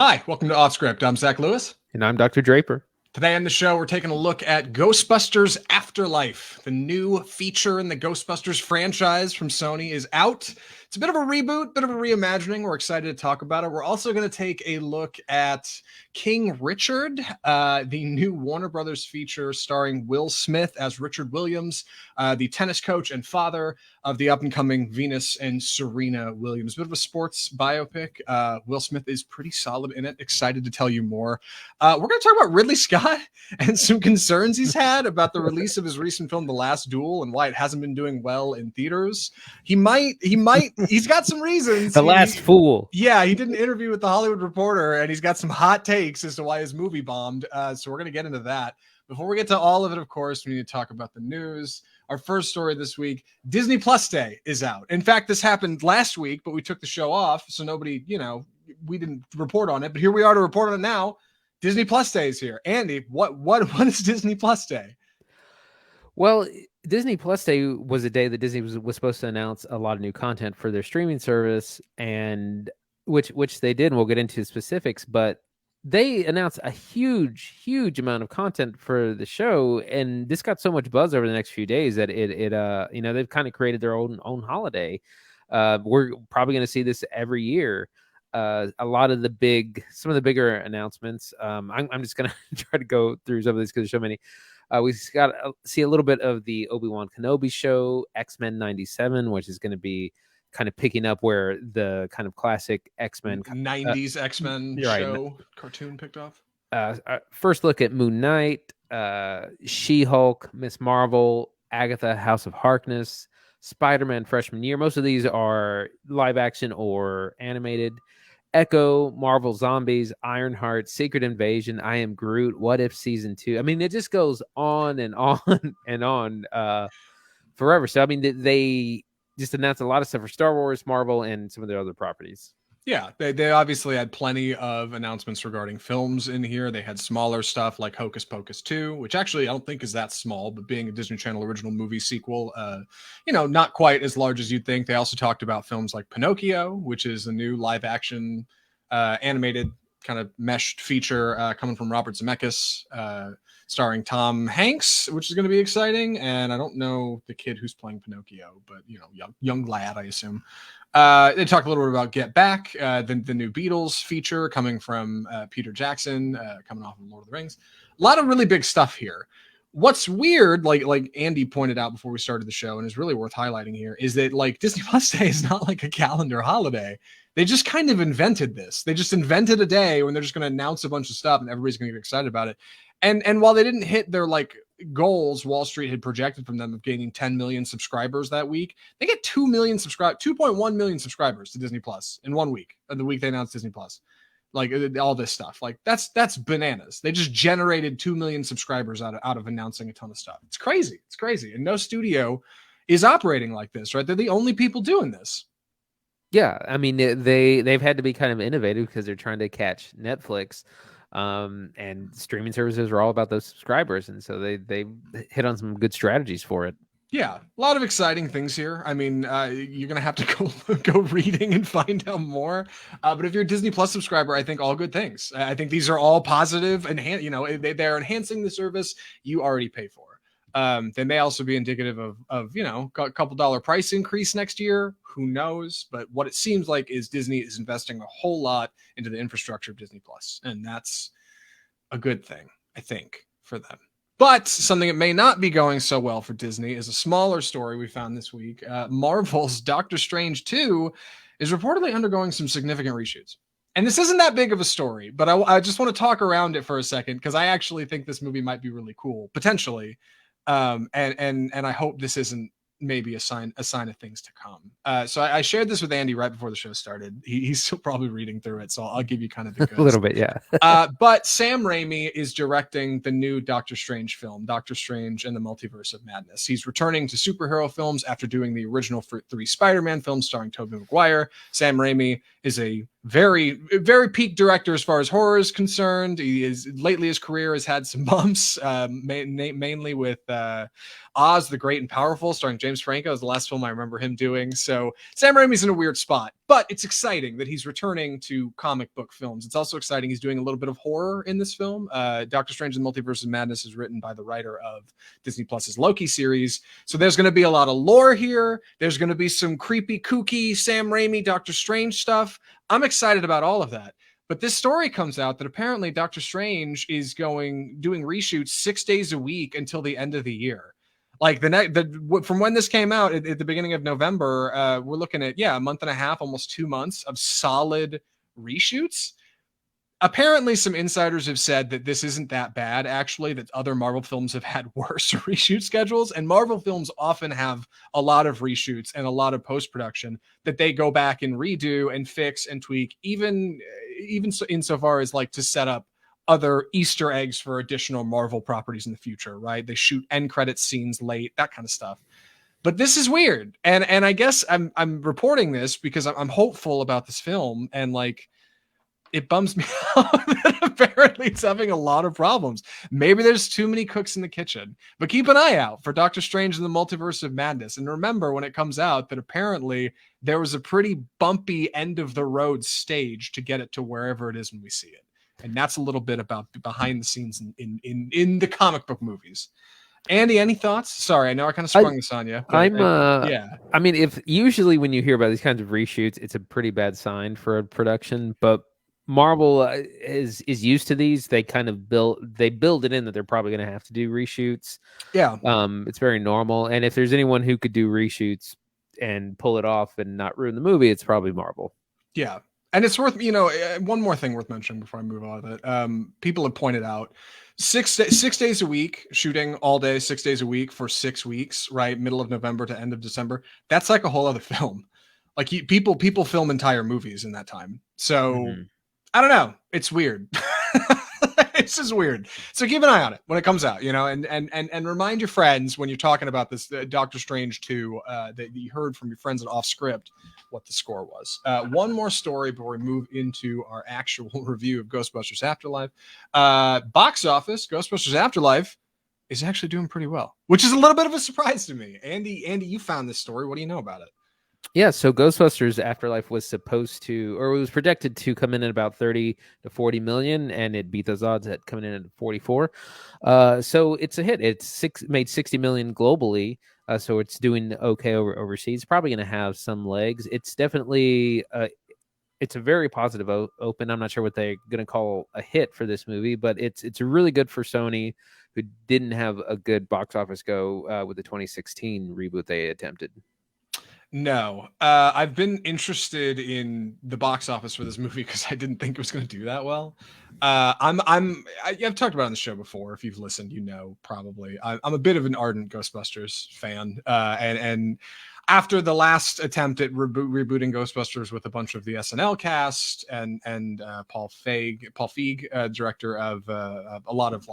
Hi, welcome to Off Script. I'm Zach Lewis. And I'm Dr. Draper. Today on the show, we're taking a look at Ghostbusters Afterlife. The new feature in the Ghostbusters franchise from Sony is out. It's a bit of a reboot, bit of a reimagining. We're excited to talk about it. We're also going to take a look at King Richard, the new Warner Brothers feature starring Will Smith as Richard Williams, the tennis coach and father of the up-and-coming Venus and Serena Williams. Bit of a sports biopic. Will Smith is pretty solid in it. Excited to tell you more. We're going to talk about Ridley Scott and some concerns he's had about the release of his recent film, The Last Duel, and why it hasn't been doing well in theaters. He's got some reasons. The Last Fool. Yeah, he did an interview with The Hollywood Reporter, and he's got some hot takes as to why his movie bombed. So we're going to get into that. Before we get to all of it, of course, we need to talk about the news. Our first story this week, Disney Plus Day is out. In fact, this happened last week, but we took the show off, so nobody, we didn't report on it. But here we are to report on it now. Disney Plus Day is here. Andy, what is Disney Plus Day? Well, Disney Plus Day was a day that Disney was supposed to announce a lot of new content for their streaming service, and which they did, and we'll get into specifics, but they announced a huge amount of content for the show, and this got so much buzz over the next few days that they've kind of created their own holiday. We're probably going to see this every year. A lot of some of the bigger announcements. I'm just going to try to go through some of these because there's so many. We got to see a little bit of the Obi-Wan Kenobi show, X-Men 97, which is going to be kind of picking up where the kind of classic X-Men 90s X-Men show cartoon picked off. First look at Moon Knight, She-Hulk, Miss Marvel, Agatha, House of Harkness, Spider-Man freshman year. Most of these are live action or animated. Echo, Marvel Zombies, Ironheart, Secret Invasion, I Am Groot, What If Season 2. I mean, it just goes on and on and on forever. So, I mean, they just announced a lot of stuff for Star Wars, Marvel, and some of their other properties. Yeah, they obviously had plenty of announcements regarding films in here. They had smaller stuff like Hocus Pocus 2, which actually I don't think is that small, but being a Disney Channel original movie sequel, not quite as large as you'd think. They also talked about films like Pinocchio, which is a new live action animated kind of meshed feature coming from Robert Zemeckis, starring Tom Hanks, which is going to be exciting. And I don't know the kid who's playing Pinocchio, but young lad, I assume. They talked a little bit about Get Back, the new Beatles feature coming from Peter Jackson, coming off of Lord of the Rings. A lot of really big stuff here. What's weird, like Andy pointed out before we started the show, and is really worth highlighting here, is that like Disney Plus Day is not like a calendar holiday. They just kind of invented this. They just invented a day when they're just going to announce a bunch of stuff and everybody's going to get excited about it. And while they didn't hit their like goals Wall Street had projected from them of gaining 10 million subscribers that week, they get 2.1 million subscribers to Disney Plus in 1 week, the week they announced Disney Plus. Like all this stuff, like that's bananas. They just generated 2 million subscribers out of announcing a ton of stuff. It's crazy. And no studio is operating like this, right? They're the only people doing this. Yeah, I mean they've had to be kind of innovative because they're trying to catch Netflix. And streaming services are all about those subscribers, and so they hit on some good strategies for it. Yeah, a lot of exciting things here. I mean, you're gonna have to go reading and find out more. But if you're a Disney Plus subscriber, I think all good things. I think these are all positive, and they're enhancing the service you already pay for. They may also be indicative of a couple dollar price increase next year. Who knows? But what it seems like is Disney is investing a whole lot into the infrastructure of Disney Plus, and that's a good thing, I think, for them. But something that may not be going so well for Disney is a smaller story we found this week. Marvel's Doctor Strange 2 is reportedly undergoing some significant reshoots. And this isn't that big of a story, but I just want to talk around it for a second because I actually think this movie might be really cool, potentially. And I hope this isn't maybe a sign of things to come. So I shared this with Andy right before the show started. He's still probably reading through it, so I'll give you kind of the goods. A little bit, yeah. But Sam Raimi is directing the new Doctor Strange film, Doctor Strange and the Multiverse of Madness. He's returning to superhero films after doing the original 3 Spider-Man films starring Tobey Maguire. Sam Raimi is a very, very peak director as far as horror is concerned. Lately his career has had some bumps, mainly with Oz the Great and Powerful, starring James Franco, is the last film I remember him doing. So Sam Raimi's in a weird spot. But it's exciting that he's returning to comic book films. It's also exciting he's doing a little bit of horror in this film. Doctor Strange and the Multiverse of Madness is written by the writer of Disney Plus's Loki series. So there's going to be a lot of lore here. There's going to be some creepy, kooky Sam Raimi, Doctor Strange stuff. I'm excited about all of that. But this story comes out that apparently Doctor Strange is doing reshoots 6 days a week until the end of the year. Like from when this came out at the beginning of November, we're looking at a month and a half, almost 2 months of solid reshoots. Apparently, some insiders have said that this isn't that bad, actually, that other Marvel films have had worse reshoot schedules. And Marvel films often have a lot of reshoots and a lot of post-production that they go back and redo and fix and tweak, even so insofar as like to set up other Easter eggs for additional Marvel properties in the future, right? They shoot end credit scenes late, that kind of stuff. But this is weird. And I guess I'm reporting this because I'm hopeful about this film, and like it bums me out that apparently it's having a lot of problems. Maybe there's too many cooks in the kitchen. But keep an eye out for Doctor Strange and the Multiverse of Madness. And remember when it comes out that apparently there was a pretty bumpy end of the road stage to get it to wherever it is when we see it. And that's a little bit about behind the scenes in the comic book movies. Andy, any thoughts? Sorry, I know I kind of sprung this on you. I mean, if usually when you hear about these kinds of reshoots, it's a pretty bad sign for a production. But Marvel is used to these. They kind of build it in that they're probably going to have to do reshoots. Yeah. It's very normal. And if there's anyone who could do reshoots and pull it off and not ruin the movie, it's probably Marvel. Yeah. And it's worth, one more thing worth mentioning before I move on with it. People have pointed out 6 days a week, shooting all day, 6 days a week for 6 weeks, right? Middle of November to end of December. That's like a whole other film. Like people film entire movies in that time. So I don't know. It's weird. It's just weird. So keep an eye on it when it comes out, and remind your friends when you're talking about this Doctor Strange 2 that you heard from your friends at Off Script what the score was. One more story before we move into our actual review of Ghostbusters Afterlife. Box office, Ghostbusters Afterlife is actually doing pretty well, which is a little bit of a surprise to me. Andy, you found this story. What do you know about it? Yeah, so Ghostbusters Afterlife was supposed to, or it was projected to come in at about 30 to 40 million, and it beat those odds at coming in at 44. So it's a hit. It's made 60 million globally, so it's doing okay overseas. Probably going to have some legs. It's definitely, it's a very positive open. I'm not sure what they're going to call a hit for this movie, but it's really good for Sony, who didn't have a good box office go with the 2016 reboot they attempted. No, I've been interested in the box office for this movie because I didn't think it was going to do that well. I've talked about it on the show before. If you've listened, probably. I'm a bit of an ardent Ghostbusters fan, and after the last attempt at rebooting Ghostbusters with a bunch of the SNL cast and Paul Feig, director of a lot of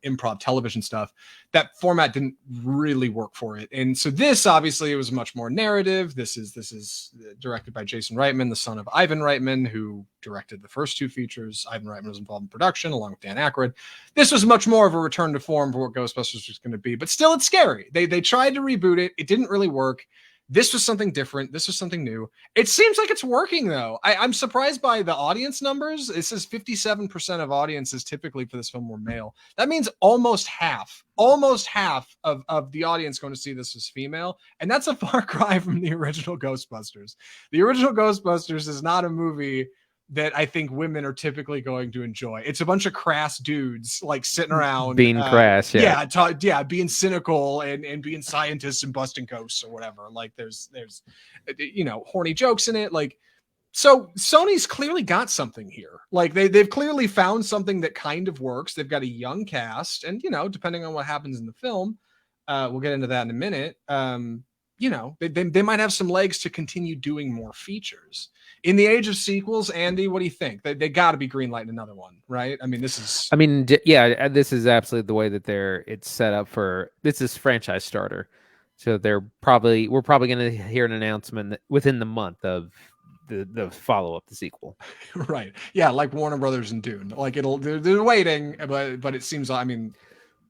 improv television stuff, that format didn't really work for it. And so this, obviously, it was much more narrative. This is directed by Jason Reitman, the son of Ivan Reitman, who directed the first two features. Ivan Reitman was involved in production along with Dan Aykroyd. This was much more of a return to form for what Ghostbusters was going to be, but still it's scary. They tried to reboot it. It didn't really work. This was something different. This was something new. It seems like it's working, though. I'm surprised by the audience numbers. It says 57% of audiences typically for this film were male. That means almost half of the audience going to see this is female. And that's a far cry from the original Ghostbusters. The original Ghostbusters is not a movie that I think women are typically going to enjoy. It's a bunch of crass dudes like sitting around being crass, being cynical and being scientists and busting ghosts or whatever. Like there's horny jokes in it. Like, so Sony's clearly got something here. Like they've clearly found something that kind of works. They've got a young cast, and depending on what happens in the film, we'll get into that in a minute. They might have some legs to continue doing more features. In the age of sequels, Andy, what do you think? They got to be greenlighting another one, right? This is absolutely the way that it's set up for. This is franchise starter, so we're probably going to hear an announcement within the month of the follow up, the sequel. Right? Yeah, like Warner Brothers and Dune. Like they're waiting, but it seems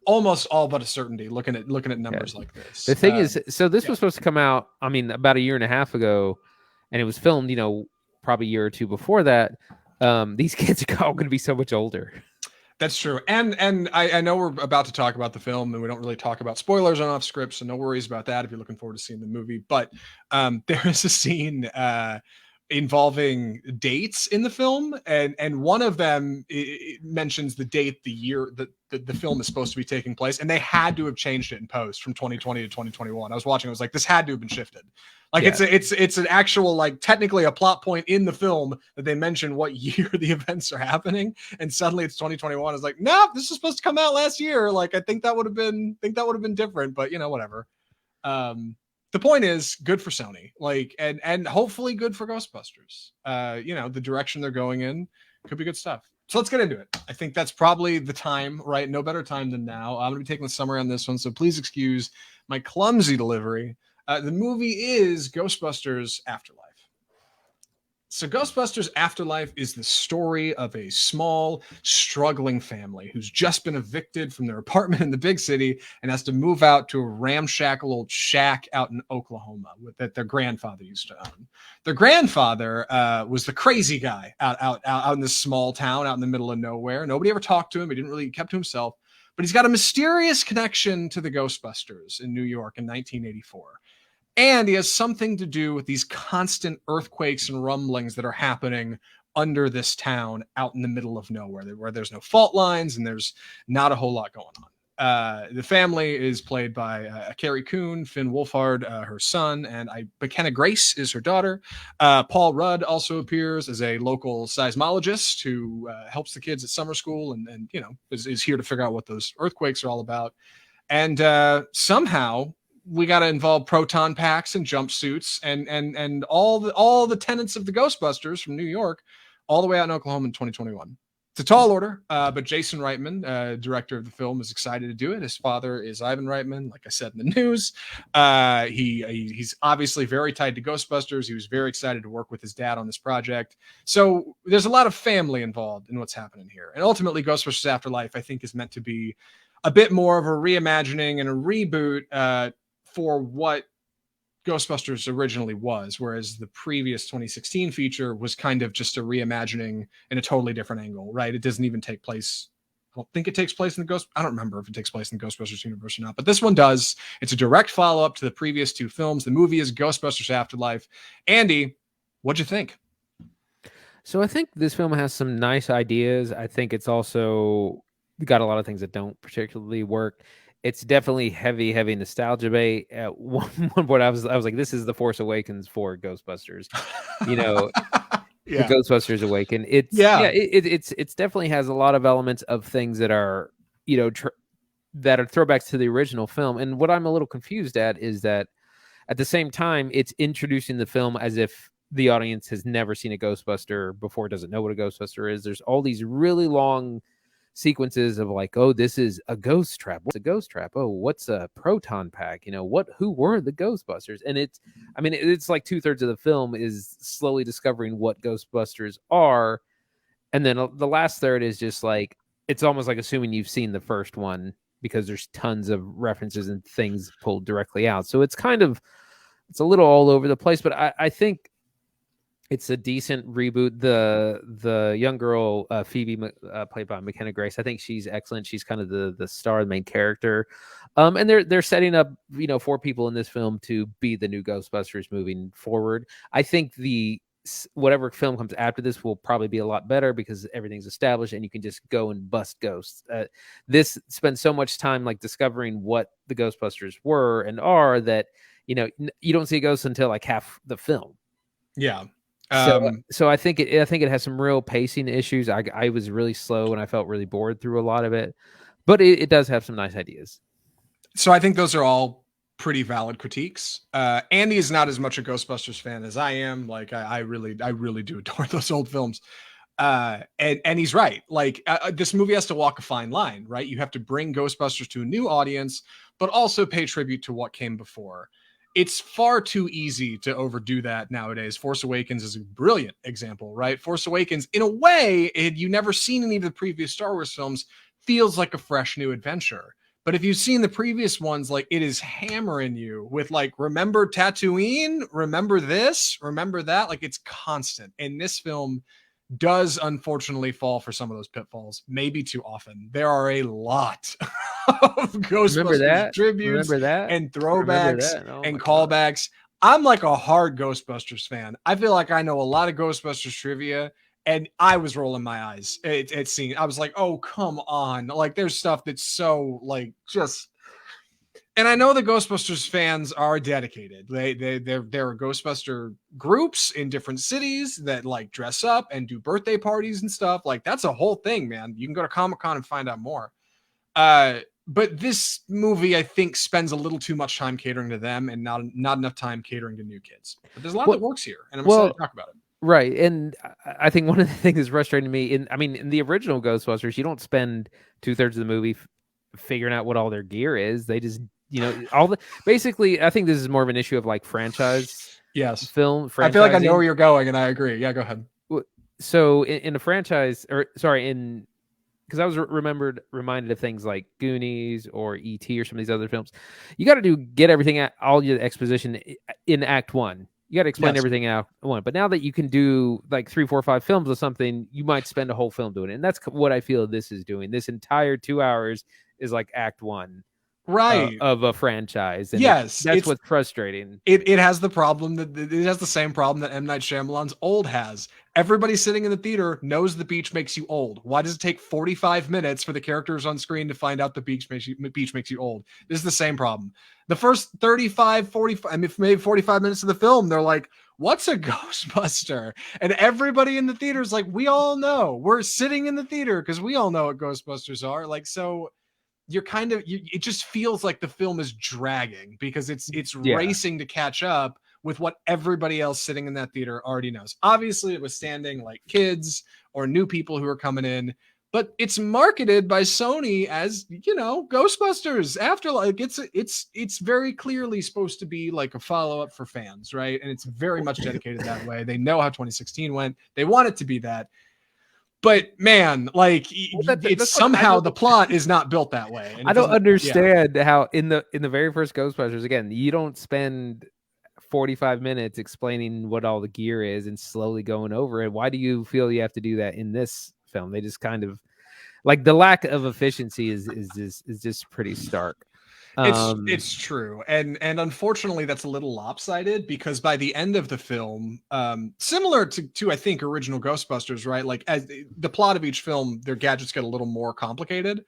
almost all but a certainty looking at numbers like this. The thing is, so this was supposed to come out, about a year and a half ago, and it was filmed, probably a year or two before that, these kids are all going to be so much older. That's true. And I know we're about to talk about the film and we don't really talk about spoilers on off script, so no worries about that if you're looking forward to seeing the movie. But there is a scene involving dates in the film, and one of them it mentions the date, the year that the film is supposed to be taking place, and they had to have changed it in post from 2020 to 2021. I was watching, I was like, this had to have been shifted. Like, yeah. It's an actual, like, technically a plot point in the film that they mention what year the events are happening, and suddenly it's 2021. It's like, nope, this is supposed to come out last year. Like, I think that would have been different, but whatever. The point is, good for Sony, like, and hopefully good for Ghostbusters. The direction they're going in could be good stuff. So let's get into it. I think that's probably the time, right? No better time than now. I'm going to be taking the summary on this one, so please excuse my clumsy delivery. The movie is Ghostbusters Afterlife. So Ghostbusters Afterlife is the story of a small, struggling family who's just been evicted from their apartment in the big city and has to move out to a ramshackle old shack out in Oklahoma that their grandfather used to own. Their grandfather was the crazy guy out in this small town out in the middle of nowhere. Nobody ever talked to him. He kept to himself. But he's got a mysterious connection to the Ghostbusters in New York in 1984. And he has something to do with these constant earthquakes and rumblings that are happening under this town out in the middle of nowhere, where there's no fault lines and there's not a whole lot going on. The family is played by Carrie Coon, Finn Wolfhard, her son, and McKenna Grace is her daughter. Paul Rudd also appears as a local seismologist who helps the kids at summer school and is here to figure out what those earthquakes are all about. And somehow we got to involve proton packs and jumpsuits and all the tenants of the Ghostbusters from New York, all the way out in Oklahoma in 2021. It's a tall order, but Jason Reitman, director of the film, is excited to do it. His father is Ivan Reitman, like I said in the news. He's obviously very tied to Ghostbusters. He was very excited to work with his dad on this project. So there's a lot of family involved in what's happening here. And ultimately, Ghostbusters Afterlife, I think, is meant to be a bit more of a reimagining and a reboot for what Ghostbusters originally was, whereas the previous 2016 feature was kind of just a reimagining in a totally different angle, right? It doesn't even take place. I don't think it takes place in the I don't remember if it takes place in the Ghostbusters universe or not, but this one does. It's a direct follow-up to the previous two films. The movie is Ghostbusters Afterlife. Andy, what'd you think? So I think this film has some nice ideas. I think it's also got a lot of things that don't particularly work. It's definitely heavy nostalgia bait. At one point, I was like, "This is the Force Awakens for Ghostbusters," The Ghostbusters Awaken. It's definitely has a lot of elements of things that are that are throwbacks to the original film. And what I'm a little confused at is that at the same time, it's introducing the film as if the audience has never seen a Ghostbuster before, doesn't know what a Ghostbuster is. There's all these really long sequences of like, oh, this is a ghost trap. What's a ghost trap? Oh, what's a proton pack? Who were the Ghostbusters? And it's like 2/3 of the film is slowly discovering what Ghostbusters are. And then the last third is just like, it's almost like assuming you've seen the first one because there's tons of references and things pulled directly out. So it's a little all over the place, but I think it's a decent reboot. The young girl, Phoebe, played by McKenna Grace, I think she's excellent. She's kind of the star, the main character. And they're setting up, 4 people in this film to be the new Ghostbusters moving forward. I think whatever film comes after this will probably be a lot better because everything's established and you can just go and bust ghosts. This spends so much time like discovering what the Ghostbusters were and are that, you don't see ghosts until like half the film. Yeah. So I think it has some real pacing issues. I was really slow and I felt really bored through a lot of it, but it does have some nice ideas. So I think those are all pretty valid critiques. Andy is not as much a Ghostbusters fan as I am. Like I really do adore those old films. And he's right. Like this movie has to walk a fine line, right? You have to bring Ghostbusters to a new audience, but also pay tribute to what came before. It's far too easy to overdo that nowadays. Force Awakens is a brilliant example, right? Force Awakens, in a way, had you never seen any of the previous Star Wars films, feels like a fresh new adventure. But if you've seen the previous ones, like it is hammering you with like, remember Tatooine, remember this, remember that. Like it's constant. And this film does unfortunately fall for some of those pitfalls, maybe too often. There are a lot of Ghostbusters tributes and throwbacks and callbacks. I'm like a hard Ghostbusters fan. I feel like I know a lot of Ghostbusters trivia, and I was rolling my eyes at seeing. I was like, oh, come on. Like there's stuff that's so like just. And I know the Ghostbusters fans are dedicated. There are Ghostbuster groups in different cities that like dress up and do birthday parties and stuff. Like that's a whole thing, man. You can go to Comic-Con and find out more. But this movie, I think, spends a little too much time catering to them and not enough time catering to new kids. But there's a lot that works here, and I'm excited to talk about it. Right, and I think one of the things that's frustrating to me, in the original Ghostbusters, you don't spend 2/3 of the movie figuring out what all their gear is. They just, basically, I think this is more of an issue of like franchise. Yes, film. I feel like I know where you're going, and I agree. Yeah, go ahead. So in a franchise, because I was reminded of things like Goonies or E.T. or some of these other films. You got to get everything all your exposition in Act 1. You got to explain everything in Act 1. But now that you can do like 3, 4, 5 films of something, you might spend a whole film doing it. And that's what I feel this is doing. This entire 2 hours is like Act 1. Right. Of a franchise. And yes. That's what's frustrating. It has the problem it has the same problem that M. Night Shyamalan's Old has. Everybody sitting in the theater knows the beach makes you old. Why does it take 45 minutes for the characters on screen to find out the beach makes you old? This is the same problem. The first 35, 45, I mean, maybe 45 minutes of the film, they're like, what's a Ghostbuster? And everybody in the theater is like, we all know. We're sitting in the theater because we all know what Ghostbusters are. Like, so you're kind of it just feels like the film is dragging because it's racing to catch up with what everybody else sitting in that theater already knows. Obviously it was standing like kids or new people who are coming in, but it's marketed by Sony as, Ghostbusters Afterlife. It's very clearly supposed to be like a follow-up for fans, right? And it's very much dedicated that way. They know how 2016 went. They want it to be that. But man, like it's somehow the plot is not built that way. And I don't understand how in the very first Ghostbusters, again, you don't spend 45 minutes explaining what all the gear is and slowly going over it. Why do you feel you have to do that in this film? They just kind of like the lack of efficiency is just pretty stark. It's true. And unfortunately that's a little lopsided because by the end of the film, similar to I think original Ghostbusters, right? Like as the plot of each film, their gadgets get a little more complicated.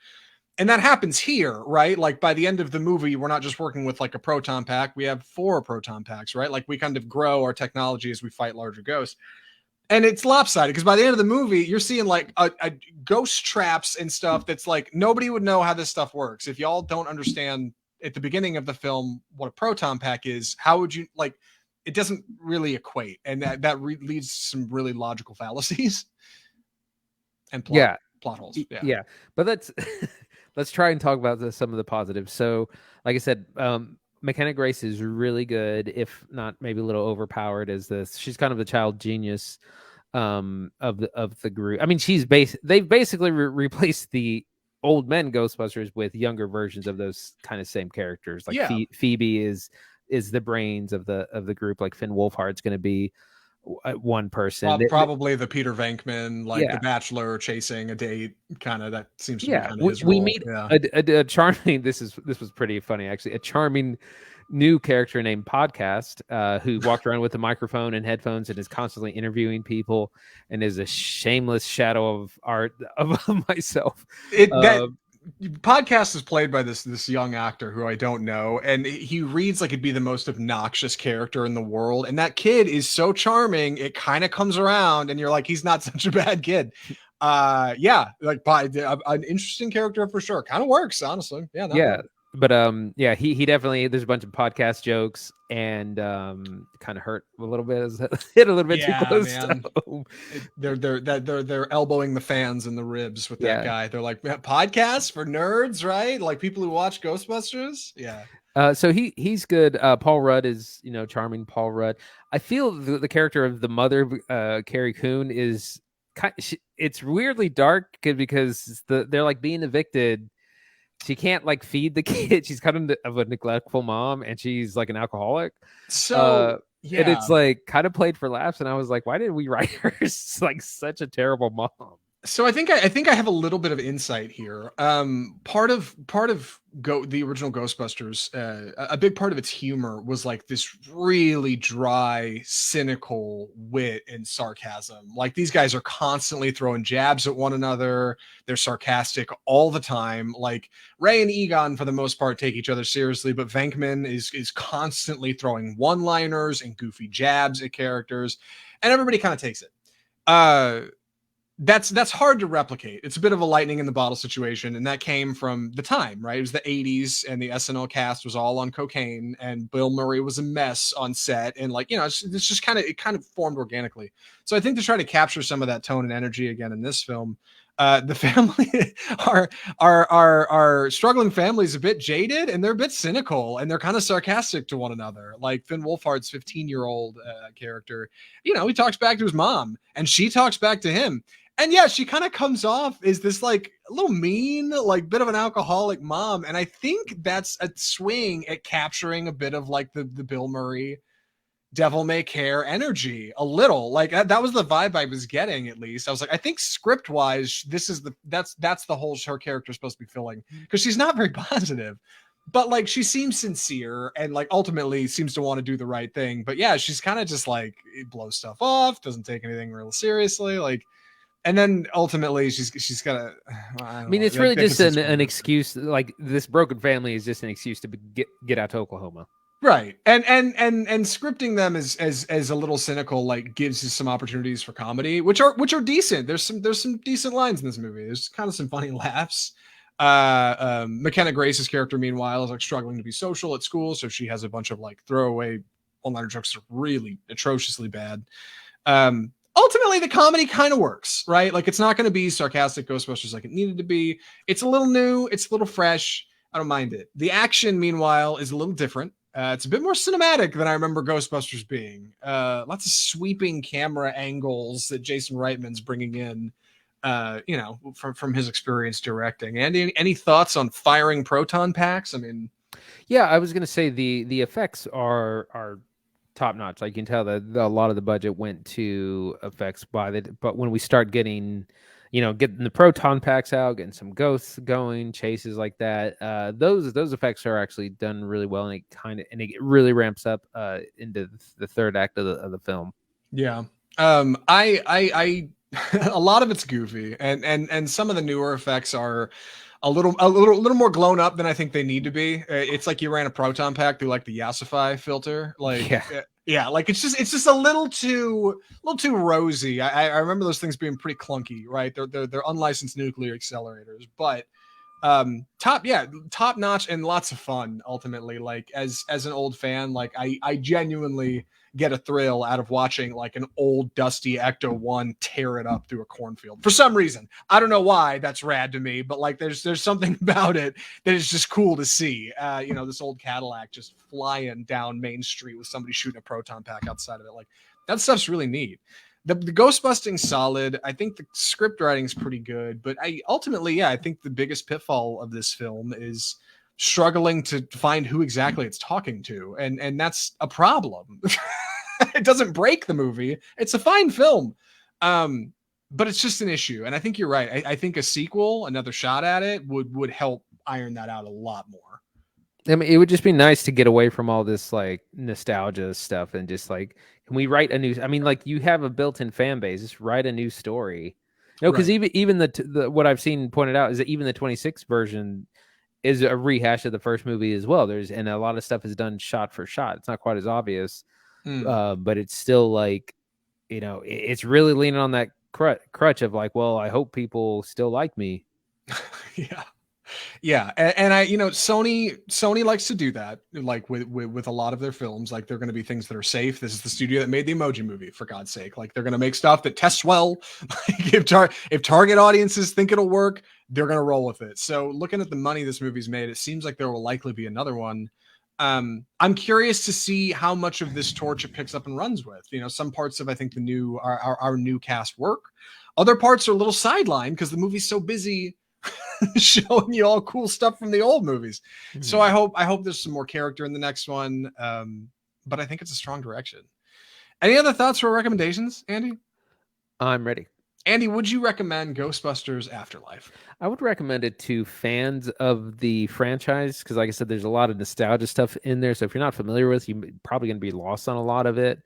And that happens here, right? Like by the end of the movie, we're not just working with like a proton pack. We have 4 proton packs, right? Like we kind of grow our technology as we fight larger ghosts. And it's lopsided because by the end of the movie, you're seeing like a ghost traps and stuff that's like nobody would know how this stuff works. If y'all don't understand at the beginning of the film what a proton pack is, how would you like it doesn't really equate, and that leads to some really logical fallacies and plot holes. Yeah, but let's try and talk about some of the positives. So like I said, McKenna Grace is really good, if not maybe a little overpowered as this. She's kind of the child genius of the group. I mean, they've basically replaced the old men Ghostbusters with younger versions of those kind of same characters. Like Phoebe is the brains of the group. Like Finn Wolfhard's going to be one person. Probably the Peter Venkman, like the Bachelor chasing a date kind of. That seems to be kind of his role. We meet a charming. This was pretty funny actually. A charming new character named Podcast, who walked around with a microphone and headphones and is constantly interviewing people and is a shameless shadow of art of myself. Podcast is played by this young actor who I don't know, and he reads like he'd be the most obnoxious character in the world, and that kid is so charming it kind of comes around and you're like, he's not such a bad kid. Like an interesting character for sure. Kind of works, honestly. But he definitely, there's a bunch of podcast jokes and kind of hurt a little bit, hit a little bit too close to home. They're elbowing the fans in the ribs with that guy. They're like, podcasts for nerds, right? Like people who watch Ghostbusters. So he's good. Paul Rudd is, charming Paul Rudd. I feel the character of the mother, Carrie Coon, is it's weirdly dark because they're like being evicted. she can't like feed the kid. She's kind of a neglectful mom, and she's like an alcoholic. So And yeah. it's like kind of played for laughs. And I was like, why did we write her like such a terrible mom? So I think I have a little bit of insight here. Part of the original Ghostbusters, a big part of its humor was like this really dry, cynical wit and sarcasm. Like these guys are constantly throwing jabs at one another. They're sarcastic all the time. Like Ray and Egon, for the most part, take each other seriously, but Venkman is constantly throwing one-liners and goofy jabs at characters, and everybody kind of takes it. That's hard to replicate. It's a bit of a lightning in the bottle situation, and that came from the time, right? It was the 80s, and the SNL cast was all on cocaine, and Bill Murray was a mess on set, and like, you know, it's just it kind of formed organically. So I think to try to capture some of that tone and energy again in this film, the family our struggling family is a bit jaded, and they're a bit cynical, and they're kind of sarcastic to one another. Like Finn Wolfhard's 15-year-old character, you know, he talks back to his mom, and she talks back to him. And yeah, she kind of comes off as this like a little mean, like bit of an alcoholic mom. And I think that's a swing at capturing a bit of like the Bill Murray devil may care energy a little. Like that was the vibe I was getting, at least. I was like, I think script wise, that's the whole her character is supposed to be filling, because she's not very positive. But like she seems sincere and like ultimately seems to want to do the right thing. But yeah, she's kind of just like blows stuff off, doesn't take anything real seriously. Like, and then ultimately she's got to, I mean, it's really just an excuse. Like this broken family is just an excuse to get out to Oklahoma. Right. And scripting them as a little cynical, like gives you some opportunities for comedy, which are decent. There's some decent lines in this movie. There's kind of some funny laughs. McKenna Grace's character, meanwhile, is like struggling to be social at school. So she has a bunch of like throwaway one-liner jokes that are really atrociously bad. Ultimately, the comedy kind of works, right? Like it's not going to be sarcastic Ghostbusters like it needed to be. It's a little new. It's a little fresh. I don't mind it. The action, meanwhile, is a little different. It's a bit more cinematic than I remember Ghostbusters being. Lots of sweeping camera angles that Jason Reitman's bringing in, you know, from his experience directing. Andy, any thoughts on firing proton packs? I mean, yeah, I was going to say the effects are top notch. Like you can tell that a lot of the budget went to effects but when we start getting, you know, getting the proton packs out, getting some ghosts going, chases like that, those effects are actually done really well, and it really ramps up into the third act of the film. Yeah. I a lot of it's goofy, and some of the newer effects are a little more blown up than I think they need to be. It's like you ran a proton pack through like the Yassify filter. Like, yeah, like it's just a little too rosy. I remember those things being pretty clunky, right? They're unlicensed nuclear accelerators, but top notch and lots of fun. Ultimately, like as an old fan, like I genuinely get a thrill out of watching like an old dusty Ecto-1 tear it up through a cornfield. For some reason, I don't know why, that's rad to me, but like there's something about it that is just cool to see. You know, this old Cadillac just flying down Main Street with somebody shooting a proton pack outside of it. Like that stuff's really neat. The ghost busting's solid. I think the script writing is pretty good, but I think the biggest pitfall of this film is struggling to find who exactly it's talking to, and that's a problem. It doesn't break the movie. It's a fine film, but it's just an issue. And I think you're right. I think a sequel, another shot at it, would help iron that out a lot more. I mean, it would just be nice to get away from all this like nostalgia stuff and just like, can we write a new? I mean, like you have a built-in fan base. Just write a new story. No, because even the what I've seen pointed out is that even the 26 version is a rehash of the first movie as well. And a lot of stuff is done shot for shot. It's not quite as obvious, but it's still like, you know, it's really leaning on that crutch of like, well, I hope people still like me. Yeah, and I, you know, Sony likes to do that, like with a lot of their films. Like they're going to be things that are safe. This is the studio that made the Emoji Movie, for God's sake. Like they're going to make stuff that tests well. Like if target audiences think it'll work, they're going to roll with it. So looking at the money this movie's made, it seems like there will likely be another one. I'm curious to see how much of this torch it picks up and runs with. You know, some parts of I think our new cast work. Other parts are a little sidelined because the movie's so busy showing you all cool stuff from the old movies. Mhm. So I hope there's some more character in the next one. But I think it's a strong direction. Any other thoughts or recommendations, Andy? I'm ready. Andy, would you recommend Ghostbusters Afterlife? I would recommend it to fans of the franchise because, like I said, there's a lot of nostalgia stuff in there. So if you're not familiar with, you're probably going to be lost on a lot of it.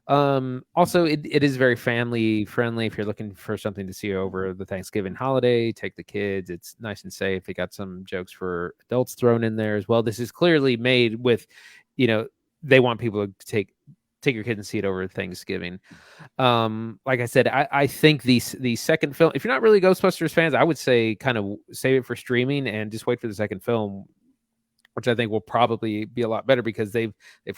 Also, it is very family friendly. If you're looking for something to see over the Thanksgiving holiday, take the kids. It's nice and safe. They got some jokes for adults thrown in there as well. This is clearly made with, they want people to take your kid and see it over Thanksgiving. Like I said, I think the second film, if you're not really Ghostbusters fans, I would say kind of save it for streaming and just wait for the second film, which I think will probably be a lot better because they've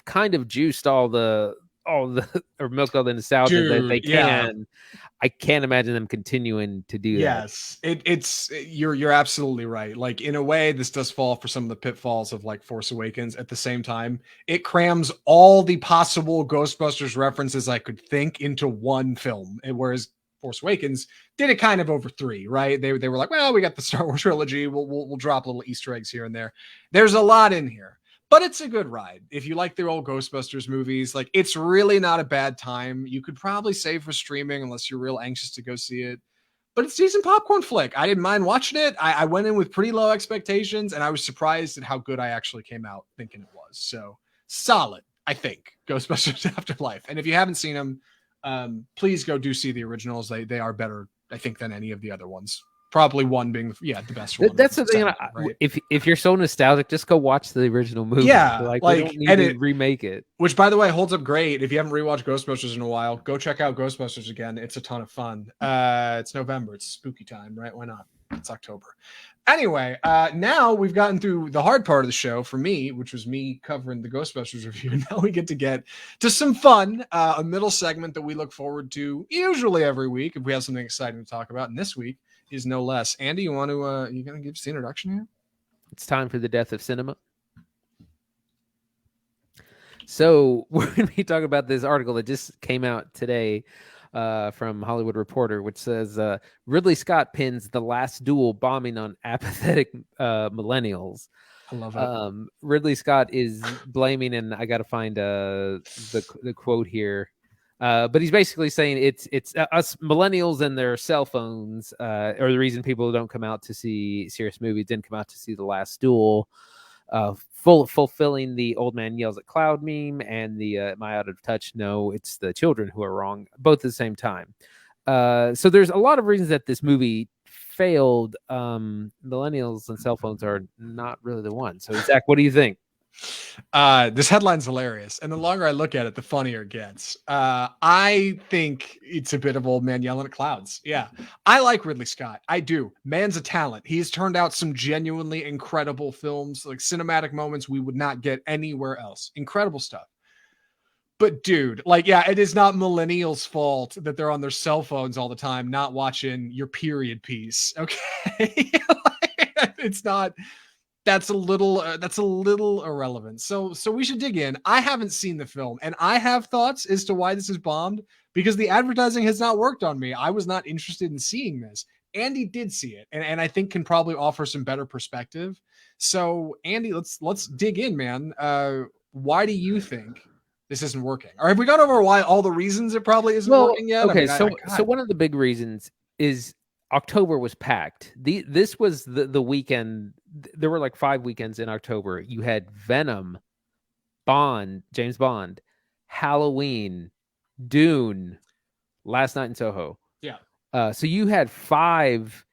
kind of juiced all the or milked all the nostalgia that they can. Yeah. I can't imagine them continuing to do that. Yes, it's you're absolutely right. Like in a way, this does fall for some of the pitfalls of like Force Awakens. At the same time, it crams all the possible Ghostbusters references I could think into one film. Whereas Force Awakens did it kind of over three, right? They were like, well, we got the Star Wars trilogy. We'll drop little Easter eggs here and there. There's a lot in here. But it's a good ride. If you like the old Ghostbusters movies, like it's really not a bad time. You could probably save for streaming unless you're real anxious to go see it. But it's a decent popcorn flick. I didn't mind watching it. I went in with pretty low expectations, and I was surprised at how good I actually came out thinking it was. So solid, I think, Ghostbusters Afterlife. And if you haven't seen them, please go do see the originals. They are better, I think, than any of the other ones. Probably one being the best one. That's the thing. Right? If you're so nostalgic, just go watch the original movie. Yeah, like we don't need to remake it. Which, by the way, holds up great. If you haven't rewatched Ghostbusters in a while, go check out Ghostbusters again. It's a ton of fun. It's November. It's spooky time, right? Why not? It's October. Anyway, now we've gotten through the hard part of the show for me, which was me covering the Ghostbusters review. Now we get to some fun, a middle segment that we look forward to usually every week if we have something exciting to talk about. And this week is no less. Andy, you want to you gonna give us the introduction here? It's time for the death of cinema. So we're going to be talking about this article that just came out today from Hollywood Reporter, which says Ridley Scott pins The Last Duel bombing on apathetic millennials. I love it. Ridley Scott is blaming, and I got to find the quote here. But he's basically saying it's us millennials and their cell phones are the reason people don't come out to see serious movies, didn't come out to see The Last Duel, fulfilling the old man yells at cloud meme and the am I out of touch? No, it's the children who are wrong, both at the same time. So there's a lot of reasons that this movie failed. Millennials and cell phones are not really the one. So Zach, what do you think? This headline's hilarious, and the longer I look at it, the funnier it gets. I think it's a bit of old man yelling at clouds. Yeah, I like Ridley Scott. I do. Man's a talent. He's turned out some genuinely incredible films, like cinematic moments we would not get anywhere else. Incredible stuff. But dude, like, yeah, it is not millennials' fault that they're on their cell phones all the time, not watching your period piece. Okay, it's not. That's a little irrelevant. So we should dig in. I haven't seen the film, and I have thoughts as to why this is bombed because the advertising has not worked on me. I was not interested in seeing this. Andy did see it, and I think can probably offer some better perspective. So Andy, let's dig in, man. Why do you think this isn't working? Or have we gone over why all the reasons it probably isn't working yet? Okay, I mean, so one of the big reasons is October was packed. This was the weekend. There were like 5 weekends in October. You had Venom, Bond, James Bond, Halloween, Dune, Last Night in Soho. Yeah. So you had 5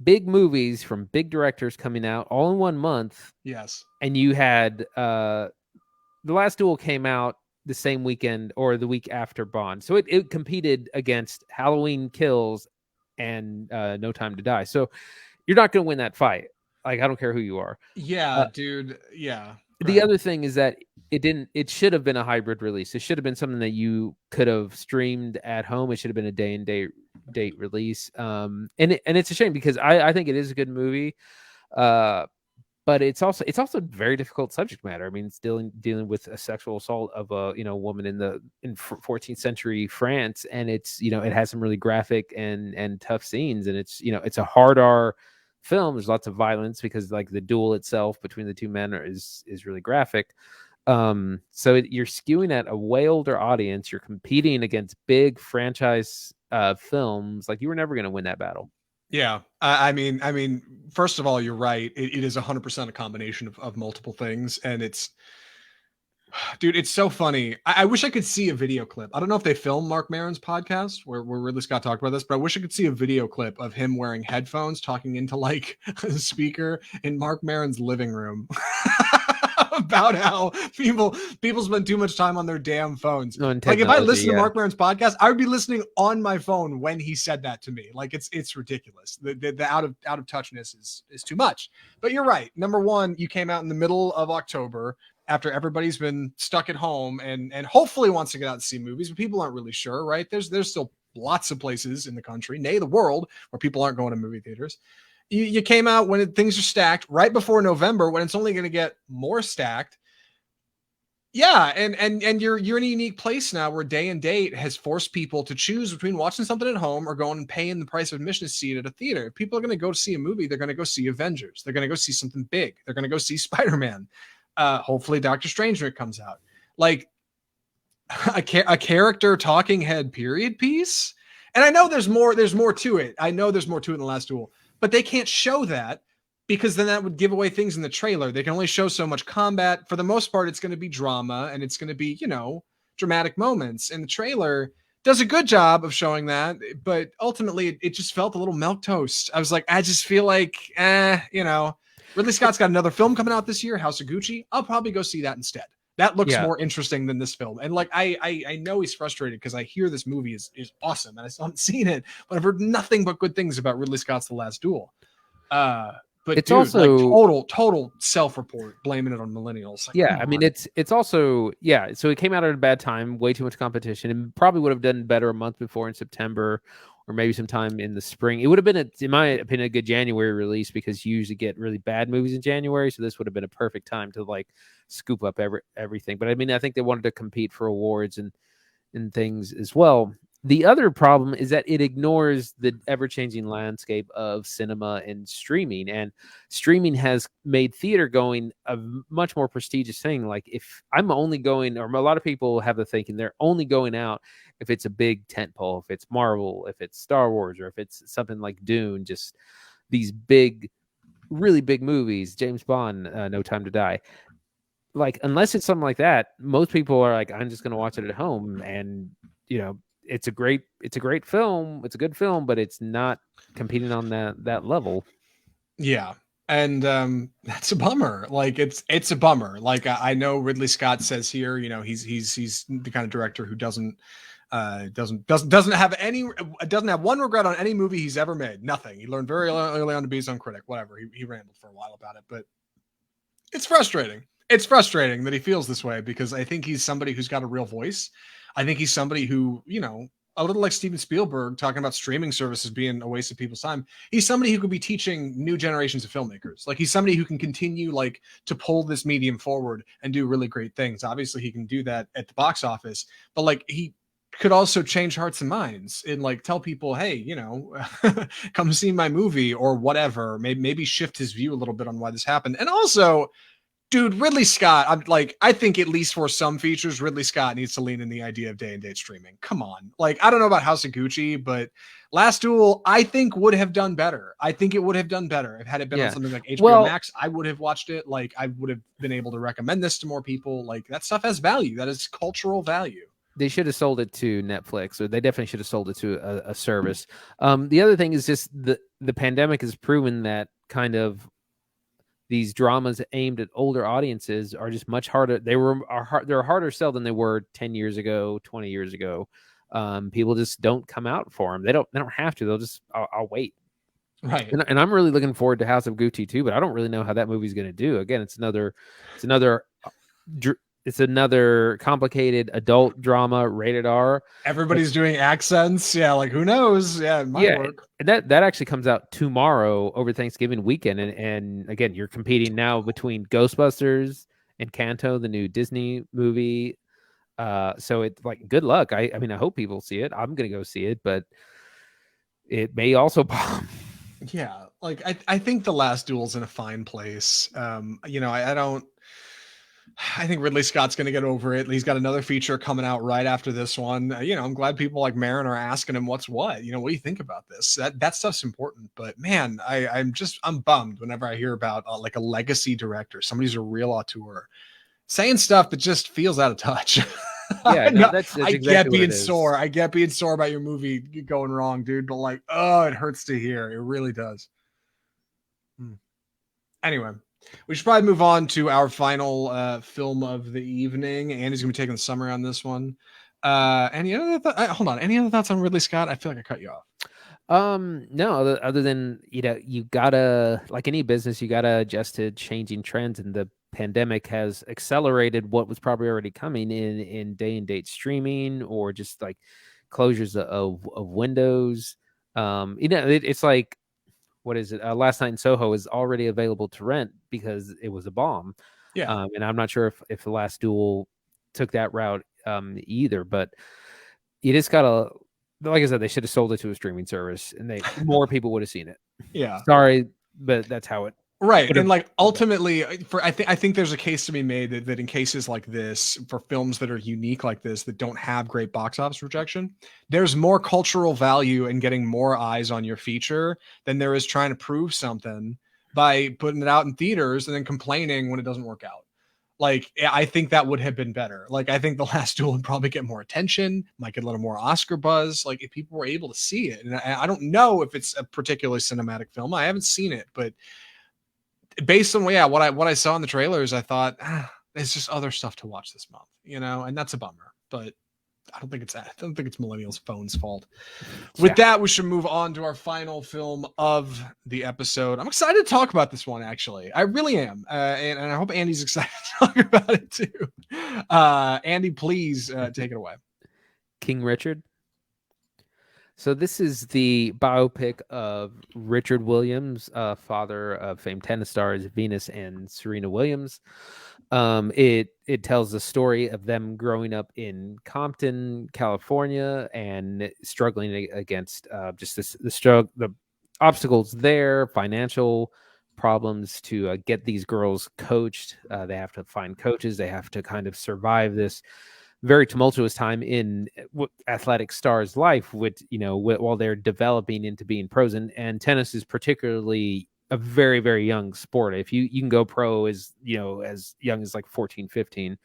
big movies from big directors coming out all in 1 month. Yes. And you had The Last Duel came out the same weekend or the week after Bond. So it competed against Halloween Kills and No Time to Die. So you're not going to win that fight. Like, I don't care who you are. Yeah, dude. Yeah. The other thing is that it should have been a hybrid release. It should have been something that you could have streamed at home. It should have been a day and date release. And it's a shame because I think it is a good movie. But it's also a very difficult subject matter. I mean, it's dealing with a sexual assault of a woman in 14th century France, and it's it has some really graphic and tough scenes, and it's a hard R film. There's lots of violence because like the duel itself between the two men is really graphic. So you're skewing at a way older audience. You're competing against big franchise films. Like you were never going to win that battle. Yeah, I mean, first of all, you're right. It is 100% a combination of multiple things, and it's, dude, it's so funny. I wish I could see a video clip. I don't know if they filmed Mark Maron's podcast where Ridley Scott talked about this, but I wish I could see a video clip of him wearing headphones talking into like a speaker in Mark Maron's living room. About how people spend too much time on their damn phones. Like if I listen to Mark Maron's podcast, I would be listening on my phone when he said that to me. Like it's ridiculous. The out of touchness is too much. But you're right. Number one, you came out in the middle of October after everybody's been stuck at home and hopefully wants to get out and see movies, but people aren't really sure, right? There's still lots of places in the country, nay the world, where people aren't going to movie theaters. You came out when things are stacked right before November, when it's only going to get more stacked. Yeah, and you're in a unique place now where day and date has forced people to choose between watching something at home or going and paying the price of admission to see it at a theater. If people are going to go see a movie, they're going to go see Avengers. They're going to go see something big. They're going to go see Spider-Man. Hopefully Doctor Strange when it comes out. Like a character talking head period piece. And I know there's more to it. I know there's more to it in The Last Duel. But they can't show that because then that would give away things in the trailer. They can only show so much combat. For the most part, it's going to be drama and it's going to be, dramatic moments. And the trailer does a good job of showing that. But ultimately, it just felt a little milquetoast. I was like, I just feel like, Ridley Scott's got another film coming out this year, House of Gucci. I'll probably go see that instead. That looks more interesting than this film. And like, I know he's frustrated because I hear this movie is awesome and I still haven't seen it, but I've heard nothing but good things about Ridley Scott's The Last Duel. But it's also like total self-report, blaming it on millennials. Like, I mean, it's also, so it came out at a bad time, way too much competition, and probably would have done better a month before in September or maybe sometime in the spring. It would have been, in my opinion, a good January release because you usually get really bad movies in January. So this would have been a perfect time to like scoop up everything. But I mean, I think they wanted to compete for awards and things as well. The other problem is that it ignores the ever-changing landscape of cinema and streaming. And streaming has made theater going a much more prestigious thing. Like if I'm only going, or a lot of people have the thinking they're only going out if it's a big tentpole, if it's Marvel, if it's Star Wars, or if it's something like Dune, just these big, really big movies, James Bond, No Time to Die. Like, unless it's something like that, most people are like, I'm just going to watch it at home. And, it's a great film. It's a good film, but it's not competing on that level. Yeah. And that's a bummer. Like it's a bummer. Like I know Ridley Scott says here, he's the kind of director who doesn't have one regret on any movie he's ever made. Nothing. He learned very early on to be his own critic. Whatever. He rambled for a while about it, but it's frustrating. It's frustrating that he feels this way because I think he's somebody who's got a real voice. I think he's somebody who, a little like Steven Spielberg talking about streaming services being a waste of people's time. He's somebody who could be teaching new generations of filmmakers. Like he's somebody who can continue like to pull this medium forward and do really great things. Obviously he can do that at the box office, but like he could also change hearts and minds and like tell people, hey, come see my movie or whatever. Maybe shift his view a little bit on why this happened. And also, dude, Ridley Scott, I think at least for some features, Ridley Scott needs to lean in the idea of day and date streaming. Come on. Like, I don't know about House of Gucci, but Last Duel, I think would have done better. I think it would have done better. If had it been on something like HBO Max, I would have watched it. Like, I would have been able to recommend this to more people. Like, that stuff has value. That is cultural value. They should have sold it to Netflix, or they definitely should have sold it to a service. The other thing is just the pandemic has proven that kind of these dramas aimed at older audiences are just much harder. They're a harder sell than they were 10 years ago, 20 years ago. People just don't come out for them. They don't have to. They'll just, I'll wait. Right. And I'm really looking forward to House of Gucci too, but I don't really know how that movie's going to do. Again, it's another complicated adult drama, rated R. Everybody's doing accents. Yeah, like who knows? Yeah, it might work. And that actually comes out tomorrow over Thanksgiving weekend. And again, you're competing now between Ghostbusters and Kanto, the new Disney movie. So it's like, good luck. I mean, I hope people see it. I'm gonna go see it, but it may also bomb. Yeah, Like I think The Last Duel's in a fine place. You know, I don't. I think Ridley Scott's going to get over it. He's got another feature coming out right after this one. You know, I'm glad people like Marin are asking him what's what. You know, what do you think about this? That stuff's important. But man, I'm bummed whenever I hear about like a legacy director, somebody who's a real auteur, saying stuff that just feels out of touch. Yeah, no, that's I exactly get what being it is. sore. I get being sore about your movie going wrong, dude. But like, oh, it hurts to hear. It really does. Anyway, we should probably move on to our final film of the evening. Andy's gonna be taking the summary on this one. Any other hold on? Any other thoughts on Ridley Scott? I feel like I cut you off. No, other than, you know, you gotta, like any business, you gotta adjust to changing trends, and the pandemic has accelerated what was probably already coming in day and date streaming, or just like closures of windows. You know, it's like, what is it? Last Night in Soho is already available to rent because it was a bomb. Yeah. And I'm not sure if The Last Duel took that route either, but you just gotta, like I said, they should have sold it to a streaming service, and more people would have seen it. Yeah. Sorry, but that's how it. Right. And like ultimately I think there's a case to be made that in cases like this, for films that are unique like this, that don't have great box office projection, there's more cultural value in getting more eyes on your feature than there is trying to prove something by putting it out in theaters and then complaining when it doesn't work out. Like, I think that would have been better. Like, I think The Last Duel would probably get more attention, might get a little more Oscar buzz, like if people were able to see it. And I don't know if it's a particularly cinematic film. I haven't seen it, but based on what I saw in the trailers, I thought there's just other stuff to watch this month, you know, and that's a bummer. But I don't think it's Millennials' phone's fault. With that, we should move on to our final film of the episode. I'm excited to talk about this one, actually. I really am, and I hope Andy's excited to talk about it too. Andy, please take it away. King Richard. So this is the biopic of Richard Williams, father of famed tennis stars Venus and Serena Williams. It tells the story of them growing up in Compton, California, and struggling against just the obstacles there, financial problems to get these girls coached. They have to find coaches. They have to kind of survive this very tumultuous time in athletic stars' life, with, you know, while they're developing into being pros. And tennis is particularly a very, very young sport. If you can go pro as, you know, as young as like 14, 15,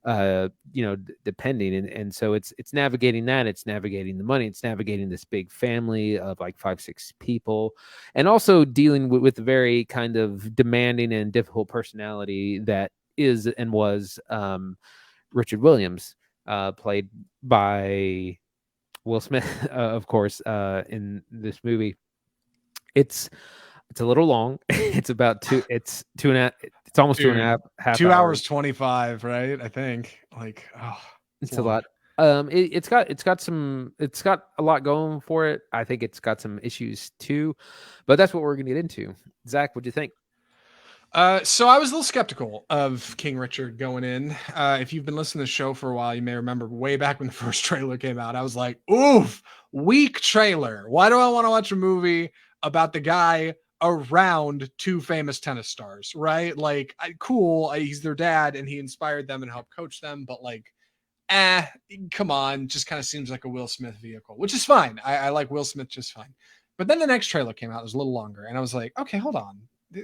you know, depending. And so it's navigating that, it's navigating the money, it's navigating this big family of like 5-6 people, and also dealing with the very kind of demanding and difficult personality that is and was Richard Williams, played by Will Smith, of course, in this movie. It's a little long. It's about it's almost 2.5 2 hours 25, right? I think, like, oh, it's a lot. It's got a lot going for it. I think it's got some issues too, but that's what we're gonna get into. Zach, what'd you think? So I was a little skeptical of King Richard going in. If you've been listening to the show for a while, you may remember way back when the first trailer came out, I was like, oof, weak trailer. Why do I want to watch a movie about the guy around two famous tennis stars, right? Like, cool, he's their dad and he inspired them and helped coach them, but like, come on, just kind of seems like a Will Smith vehicle, which is fine. I like Will Smith just fine. But then the next trailer came out, it was a little longer, and I was like, okay, hold on.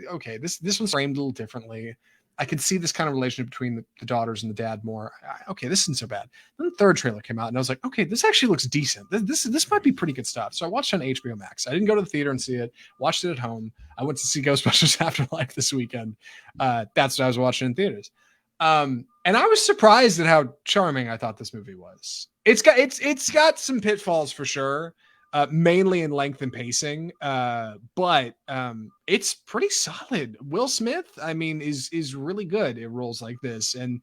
Okay, this one's framed a little differently. I could see this kind of relationship between the daughters and the dad more. Okay, this isn't so bad. Then the third trailer came out, and I was like, okay, this actually looks decent. This might be pretty good stuff. So I watched it on HBO Max. I didn't go to the theater and see it. Watched it at home. I went to see Ghostbusters Afterlife this weekend. That's what I was watching in theaters. And I was surprised at how charming I thought this movie was. It's got some pitfalls for sure. Mainly in length and pacing, but it's pretty solid. Will Smith, I mean, is really good at roles like this, and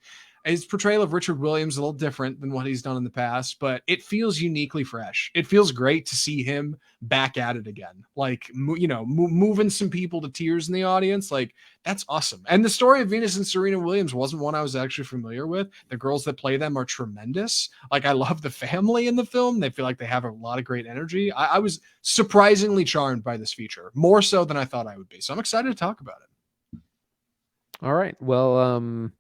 His portrayal of Richard Williams is a little different than what he's done in the past, but it feels uniquely fresh. It feels great to see him back at it again. Like, moving some people to tears in the audience. Like, that's awesome. And the story of Venus and Serena Williams wasn't one I was actually familiar with. The girls that play them are tremendous. Like, I love the family in the film. They feel like they have a lot of great energy. I was surprisingly charmed by this feature, more so than I thought I would be. So I'm excited to talk about it. All right. Well,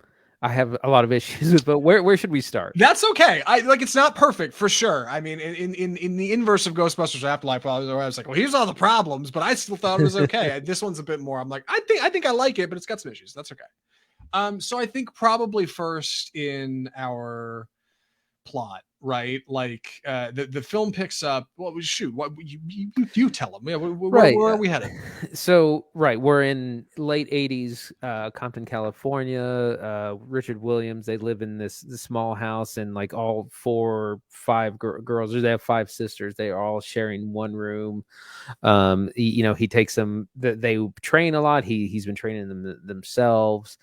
I have a lot of issues with, but where should we start? That's okay. It's not perfect for sure. I mean, in the inverse of Ghostbusters Afterlife, I was like, well, here's all the problems, but I still thought it was okay. This one's a bit more. I'm like, I think I like it, but it's got some issues. That's okay. So I think probably first in our plot, right? Like, the film picks up. Well, shoot, what you tell them? Yeah, Right. Where are we headed? So, right, we're in late 80s, Compton, California. Richard Williams, they live in this small house, and like all 4, 5 girls, they have 5 sisters. They are all sharing one room. He takes them. They train a lot. He's been training them themselves.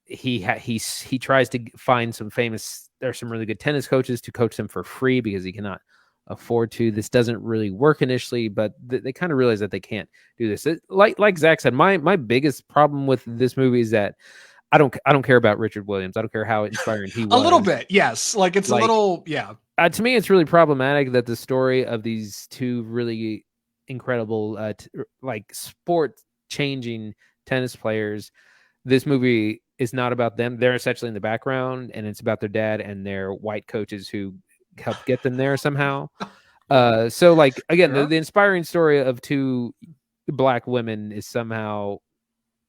He tries to find some famous. There's some really good tennis coaches to coach them for free because he cannot afford to. This doesn't really work initially, but they kind of realize that they can't do this. Like Zach said, my biggest problem with this movie is that I don't care about Richard Williams. I don't care how inspiring he was. A little bit, yes. Like, it's like, a little, yeah. To me, it's really problematic that the story of these 2 really incredible, sport-changing tennis players, this movie is not about them. They're essentially in the background, and it's about their dad and their white coaches who helped get them there somehow. So, like, again, the inspiring story of 2 black women is somehow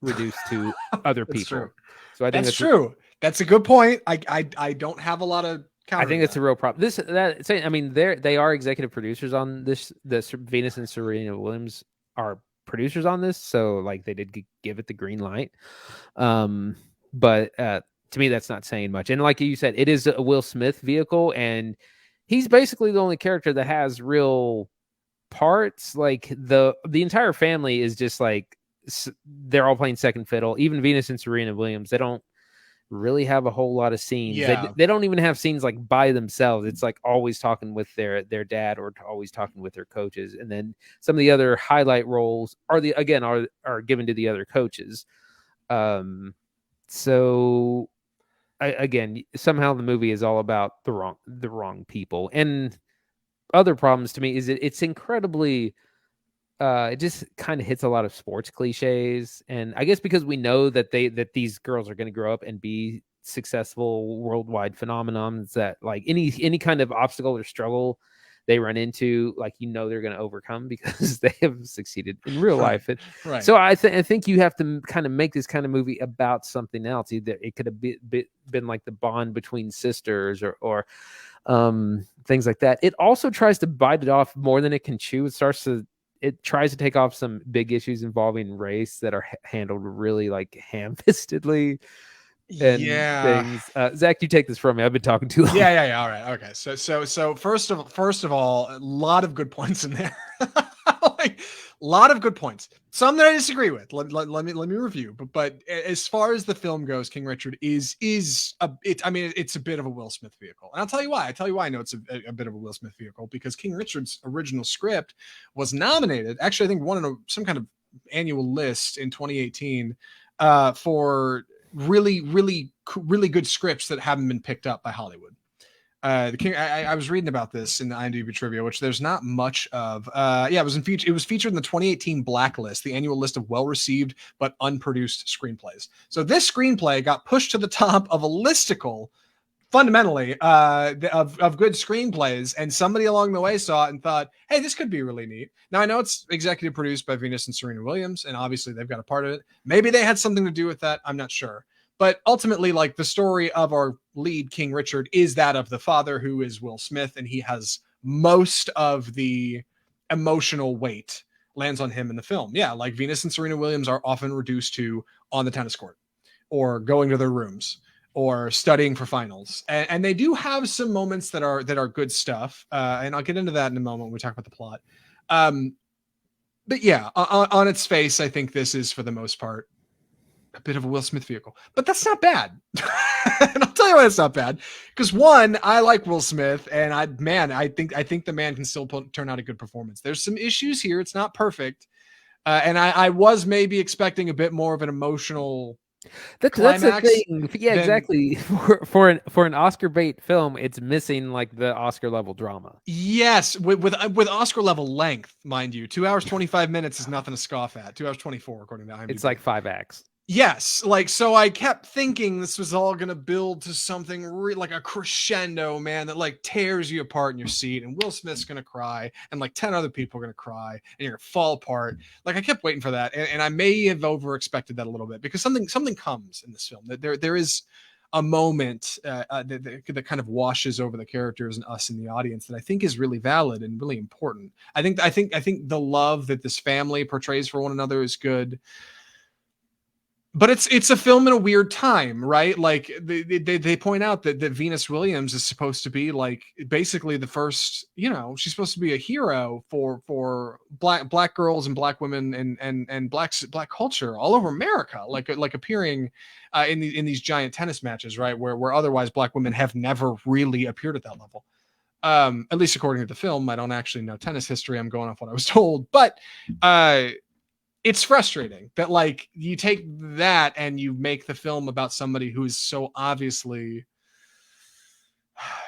reduced to other people. True. So I think that's true. That's a good point. I don't have a lot of. I think it's a real problem. They are executive producers on this. Venus and Serena Williams are producers on this, so like they did give it the green light. But to me, that's not saying much. And like you said, it is a Will Smith vehicle, and he's basically the only character that has real parts. Like the entire family is just like they're all playing second fiddle. Even Venus and Serena Williams, they don't really have a whole lot of scenes. Yeah. They don't even have scenes like by themselves. It's like always talking with their dad or always talking with their coaches. And then some of the other highlight roles are given to the other coaches. So again, somehow the movie is all about the wrong people. And other problems to me is it's incredibly it just kind of hits a lot of sports cliches. And I guess because we know that these girls are going to grow up and be successful worldwide phenomenons, that like any kind of obstacle or struggle they run into, like, they're going to overcome because they have succeeded in real life. Right. So I think you have to kind of make this kind of movie about something else. Either it could have been like the bond between sisters or things like that. It also tries to bite it off more than it can chew. It tries to take off some big issues involving race that are handled really like ham-fistedly. And things. Zach, you take this from me. I've been talking too long. Yeah. All right. Okay. So first of all, a lot of good points in there. Like, a lot of good points. Some that I disagree with. Let me review. But as far as the film goes, King Richard it's a bit of a Will Smith vehicle, and I'll tell you why. I know it's a bit of a Will Smith vehicle because King Richard's original script was nominated. Actually, I think won in some kind of annual list in 2018 for really good scripts that haven't been picked up by Hollywood. The King, I was reading about this in the IMDb trivia, which there's not much of. It was featured in the 2018 Blacklist, the annual list of well-received but unproduced screenplays. So this screenplay got pushed to the top of a listicle, fundamentally, of good screenplays, and somebody along the way saw it and thought, hey, this could be really neat. Now, I know it's executive produced by Venus and Serena Williams, and obviously they've got a part of it. Maybe they had something to do with that. I'm not sure. But ultimately, like, the story of our lead, King Richard, is that of the father, who is Will Smith, and he has most of the emotional weight lands on him in the film. Yeah, like Venus and Serena Williams are often reduced to on the tennis court or going to their rooms or studying for finals. And they do have some moments that are good stuff. And I'll get into that in a moment when we talk about the plot. But yeah, on its face, I think this is, for the most part, a bit of a Will Smith vehicle, but that's not bad. And I'll tell you why it's not bad. Because one, I like Will Smith, and I think the man can still turn out a good performance. There's some issues here; it's not perfect, and I was maybe expecting a bit more of an emotional. That's the thing. Yeah, exactly. For an Oscar bait film, it's missing like the Oscar level drama. Yes, with Oscar level length, mind you. 2 hours 25 minutes is nothing to scoff at. 2 hours 24 according to IMDb. It's like 5 acts. Yes, like, so I kept thinking this was all gonna build to something like a crescendo, man, that like tears you apart in your seat, and Will Smith's gonna cry, and like 10 other people are gonna cry, and you're gonna fall apart. Like, I kept waiting for that, and I may have over expected that a little bit, because something comes in this film. That there is a moment that kind of washes over the characters and us in the audience that I think is really valid and really important. I think the love that this family portrays for one another is good. But it's a film in a weird time, right? Like they point out that Venus Williams is supposed to be like basically the first, she's supposed to be a hero for black girls and black women and black culture all over America, like appearing in these giant tennis matches, right? Where otherwise black women have never really appeared at that level. At least according to the film. I don't actually know tennis history. I'm going off what I was told, but it's frustrating that like you take that and you make the film about somebody who is so obviously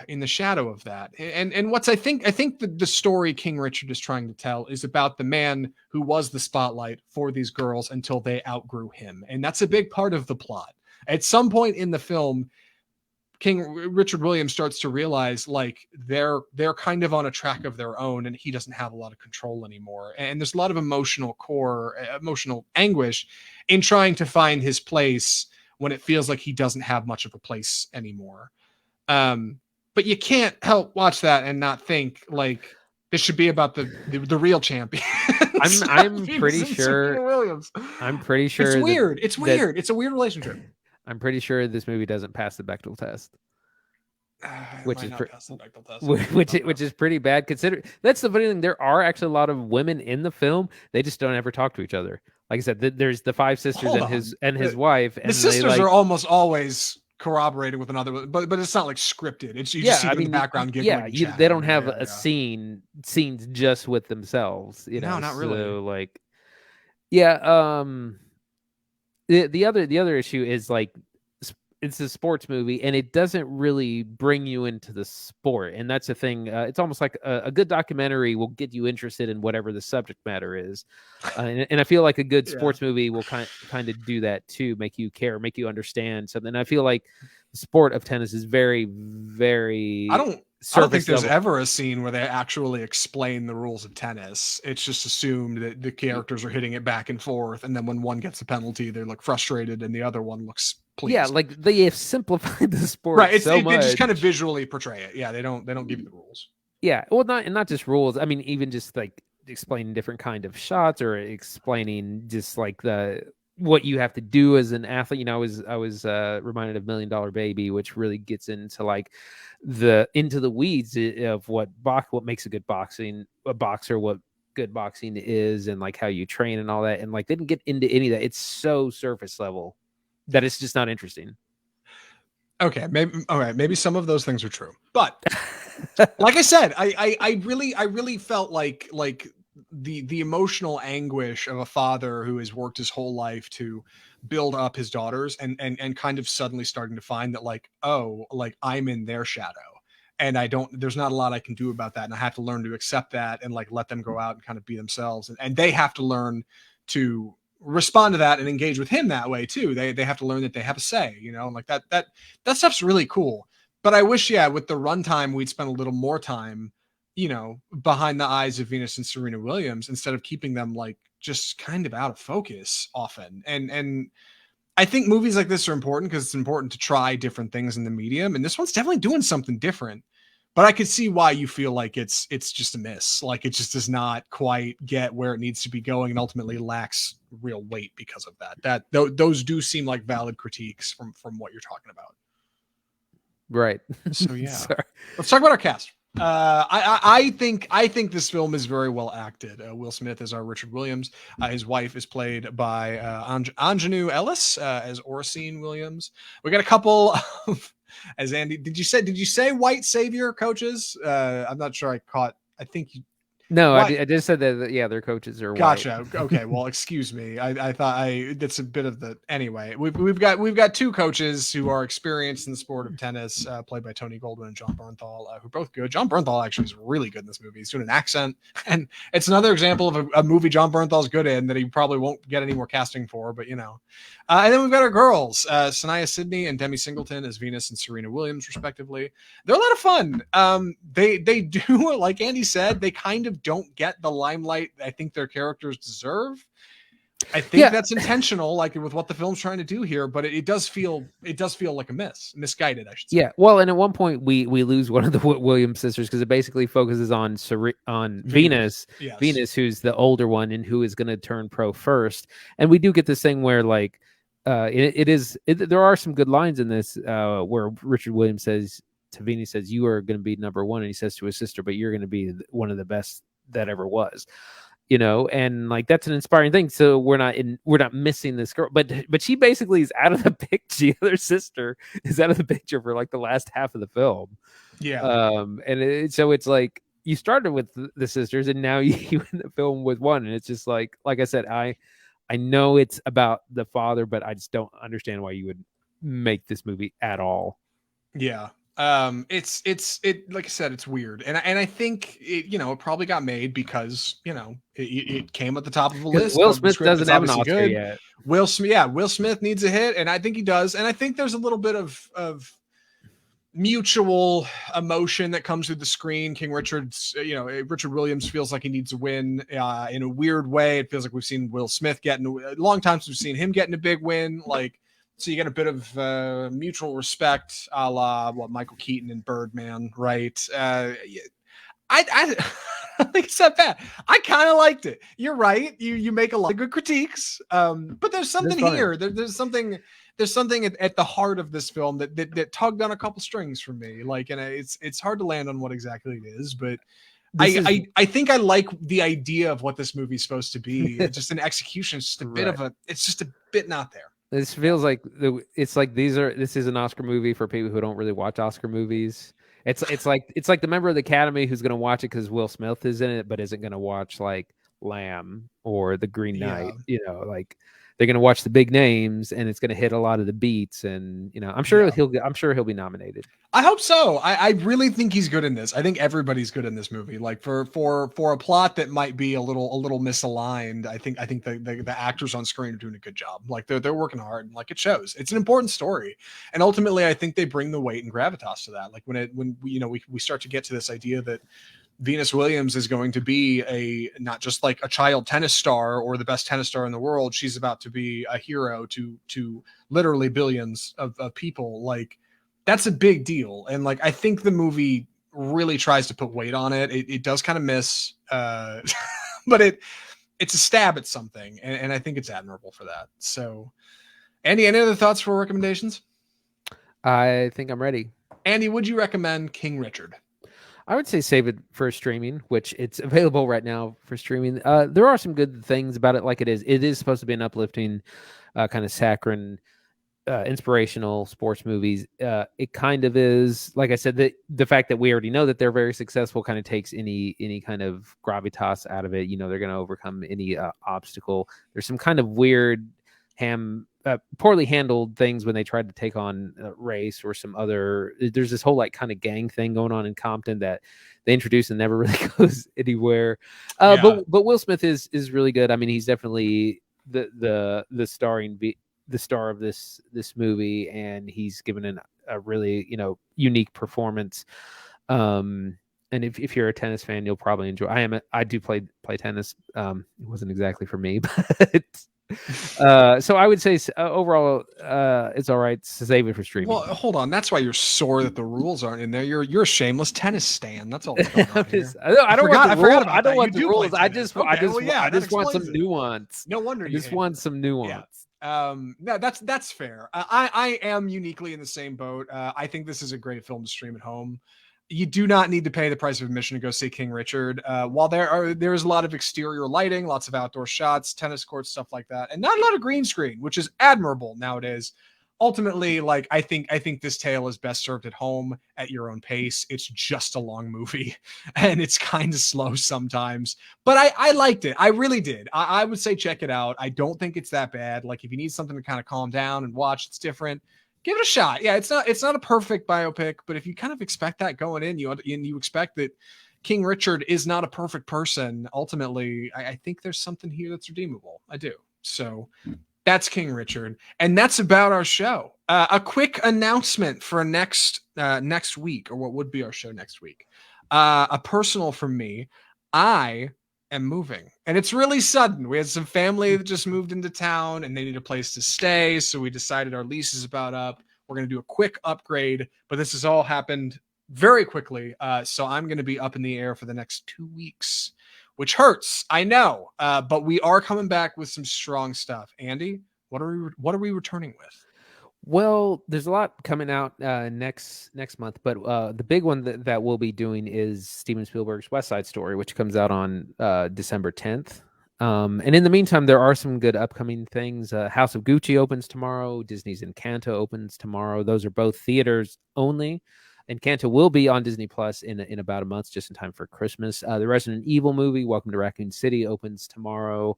in the shadow of that. And what's I think the story King Richard is trying to tell is about the man who was the spotlight for these girls until they outgrew him. And that's a big part of the plot. At some point in the film, King Richard Williams starts to realize like they're kind of on a track of their own, and he doesn't have a lot of control anymore. And there's a lot of emotional anguish in trying to find his place when it feels like he doesn't have much of a place anymore. But you can't help watch that and not think like this should be about the real champion. I'm pretty sure. I'm pretty sure it's weird. It's weird. It's a weird relationship. I'm pretty sure this movie doesn't pass the Bechdel test, which is pretty bad. Consider that's the funny thing. There are actually a lot of women in the film. They just don't ever talk to each other. Like I said, there's the 5 sisters and his wife. And the sisters are almost always corroborated with another, but it's not like scripted. It's you just see them in the background. They don't have a scenes just with themselves. No, not really. So like, yeah. The other issue is like it's a sports movie and it doesn't really bring you into the sport, and that's the thing. It's almost like a good documentary will get you interested in whatever the subject matter is, and I feel like a good sports movie will kind of do that too, make you care, make you understand something. I feel like the sport of tennis is very, very. I don't think there's ever a scene where they actually explain the rules of tennis. It's just assumed that the characters are hitting it back and forth, and then when one gets a penalty, they look frustrated, and the other one looks pleased. Yeah, like they have simplified the sport right. They just kind of visually portray it. Yeah, they don't give you the rules. Yeah, well, not just rules. I mean, even just like explaining different kind of shots or explaining just like what you have to do as an athlete. I was reminded of $1 Million Baby, which really gets into like into the weeds of what makes a good boxer, what good boxing is, and like how you train and all that. And like they didn't get into any of that. It's so surface level that it's just not interesting. Okay, maybe some of those things are true, but like I said, I really felt like the emotional anguish of a father who has worked his whole life to build up his daughters and kind of suddenly starting to find that like, oh, like I'm in their shadow and there's not a lot I can do about that. And I have to learn to accept that and like let them go out and kind of be themselves. And they have to learn to respond to that and engage with him that way too. They have to learn that they have a say, and like that stuff's really cool. But I wish, with the runtime, we'd spend a little more time, behind the eyes of Venus and Serena Williams instead of keeping them like just kind of out of focus often. And I think movies like this are important because it's important to try different things in the medium. And this one's definitely doing something different, but I could see why you feel like it's just a miss. Like it just does not quite get where it needs to be going and ultimately lacks real weight because of that. Those do seem like valid critiques from what you're talking about. Right. So yeah, let's talk about our cast. I think this film is very well acted. Will Smith is our Richard Williams. His wife is played by Anjanou Ellis as Orsine Williams. We got a couple of, as Andy. Did you say white savior coaches? I'm not sure I caught. I think you. No, What? I just said that. Yeah, their coaches are white. Gotcha. Okay. Well, excuse me. I thought that's a bit of the anyway. We've got two coaches who are experienced in the sport of tennis, played by Tony Goldwyn and John Bernthal, who are both good. John Bernthal actually is really good in this movie. He's doing an accent, and it's another example of a movie John Bernthal's good in that he probably won't get any more casting for. But you know, and then we've got our girls, Sanaya Sidney and Demi Singleton as Venus and Serena Williams, respectively. They're a lot of fun. They do, like Andy said, they kind of don't get the limelight I think their characters deserve. I think that's intentional, like with what the film's trying to do here, but it does feel like a misguided, I should say. Yeah, well, and at one point we lose one of the Williams sisters because it basically focuses on Venus, Yes. Venus, who's the older one and who is going to turn pro first. And we do get this thing where like there are some good lines in this where Richard Williams says to Venus, says, "You are going to be number one," and he says to his sister, "But you're going to be one of the best that ever was." You know, and like that's an inspiring thing. So we're not missing this girl, but she basically is out of the picture. The other sister is out of the picture for like the last half of the film. Yeah. So it's like you started with the sisters, and now you in the film with one, and it's just like I said, I know it's about the father, but I just don't understand why you would make this movie at all. Yeah. It's like I said, it's weird, and I think it probably got made because it came at the top of a list. Will Smith doesn't have an Oscar yet. Will Smith needs a hit, and I think he does, and I think there's a little bit of mutual emotion that comes through the screen. King Richard's, Richard Williams feels like he needs a win in a weird way. It feels like we've seen Will Smith getting a long time since we've seen him getting a big win, like. So you get a bit of mutual respect, a la what Michael Keaton and Birdman, right? I think it's not bad. I kind of liked it. You're right. You make a lot of good critiques, but there's something here. There's something at the heart of this film that tugged on a couple strings for me. Like, and it's hard to land on what exactly it is, but. I think I like the idea of what this movie's supposed to be. It's just an execution. It's just a bit it's just a bit not there. This feels like this is an Oscar movie for people who don't really watch Oscar movies. It's like the member of the Academy who's going to watch it because Will Smith is in it, but isn't going to watch like Lamb or The Green Knight. Like they're going to watch the big names, and it's going to hit a lot of the beats. And I'm sure he'll be nominated. I hope so. I really think he's good in this. I think everybody's good in this movie. Like for a plot that might be a little misaligned, I think the actors on screen are doing a good job. Like they're working hard, and like it shows. It's an important story, and ultimately, I think they bring the weight and gravitas to that. Like when we start to get to this idea that Venus Williams is going to be not just like a child tennis star or the best tennis star in the world. She's about to be a hero to literally billions of people. Like that's a big deal. And like, I think the movie really tries to put weight on it. It does kind of miss, but it's a stab at something. And I think it's admirable for that. So Andy, any other thoughts for recommendations? I think I'm ready. Andy, would you recommend King Richard? I would say save it for streaming, which it's available right now for streaming. There are some good things about it. Like it is supposed to be an uplifting, kind of saccharine, inspirational sports movies. It kind of is, like I said, the fact that we already know that they're very successful kind of takes any kind of gravitas out of it. They're going to overcome any obstacle. There's some kind of weird poorly handled things when they tried to take on race or some other. There's this whole like kind of gang thing going on in Compton that they introduce and never really goes anywhere. But Will Smith is really good. I mean, he's definitely the star of this movie, and he's given a really unique performance. And if you're a tennis fan, you'll probably enjoy. I do play tennis. It wasn't exactly for me, but. So I would say overall, it's all right. Save it for streaming. Well, hold on. That's why you're sore that the rules aren't in there. You're a shameless tennis stan. That's all. That's going on here. I don't want the rules. I just want some it. nuance. No wonder. I just want some nuance. Yeah. No, that's fair. I am uniquely in the same boat. I think this is a great film to stream at home. You do not need to pay the price of admission to go see King Richard. While there is a lot of exterior lighting, lots of outdoor shots, tennis courts, stuff like that, and not a lot of green screen, which is admirable nowadays. Ultimately, like I think this tale is best served at home at your own pace. It's just a long movie, and it's kind of slow sometimes, but I liked it. I really did. I would say check it out. I don't think it's that bad. Like if you need something to kind of calm down and watch, it's different. Give it a shot. Yeah, it's not a perfect biopic, but if you kind of expect that going in, you expect that King Richard is not a perfect person. Ultimately, I think there's something here that's redeemable. I do. So that's King Richard, and that's about our show. A quick announcement for next week, or what would be our show next week. A personal from me. I am moving, and it's really sudden. We had some family that just moved into town and they need a place to stay, so we decided our lease is about up. We're going to do a quick upgrade, but this has all happened very quickly, so I'm going to be up in the air for the next 2 weeks, which hurts, I know, but we are coming back with some strong stuff. Andy, what are we returning with? Well, there's a lot coming out next month, but the big one that we'll be doing is Steven Spielberg's West Side Story, which comes out on December 10th. And in the meantime, there are some good upcoming things. House of Gucci opens tomorrow. Disney's Encanto opens tomorrow. Those are both theaters only. Encanto will be on Disney Plus in about a month, just in time for Christmas. The Resident Evil movie, Welcome to Raccoon City, opens tomorrow.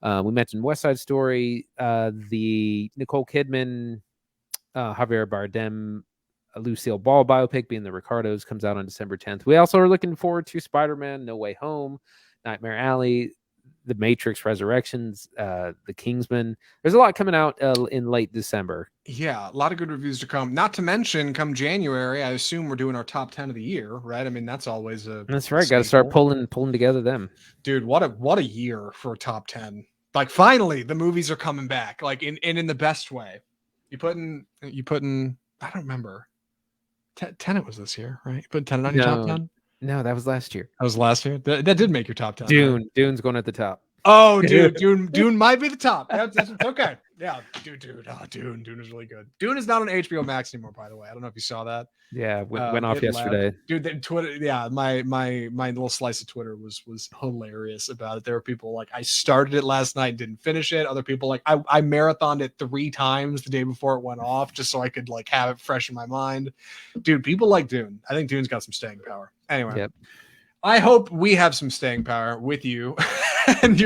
We mentioned West Side Story. The Nicole Kidman, Javier Bardem, Lucille Ball biopic, Being the Ricardos, comes out on December 10th. We also are looking forward to Spider-Man, No Way Home, Nightmare Alley, The Matrix Resurrections, The Kingsman. There's a lot coming out in late December. Yeah, a lot of good reviews to come. Not to mention, come January, I assume we're doing our top 10 of the year, right? I mean, that's always a That's right. Got to start pulling together them. Dude, what a year for a top 10. Like finally, the movies are coming back, like in the best way. You put in I don't remember. Tenet was this year, right? You put Tenet on your top 10? No, that was last year. That was last year. That did make your top 10. Dune. Right? Dune's going at the top. Oh, dude, Dune might be the top. That's okay. Yeah, dude. Oh, Dune is really good. Dune is not on HBO Max anymore, by the way. I don't know if you saw that. Yeah, went off yesterday. Left. Dude, Twitter. Yeah, my little slice of Twitter was hilarious about it. There were people like, I started it last night, didn't finish it. Other people like, I marathoned it 3 times the day before it went off, just so I could like have it fresh in my mind. Dude, people like Dune. I think Dune's got some staying power. Anyway, yep. I hope we have some staying power with you. And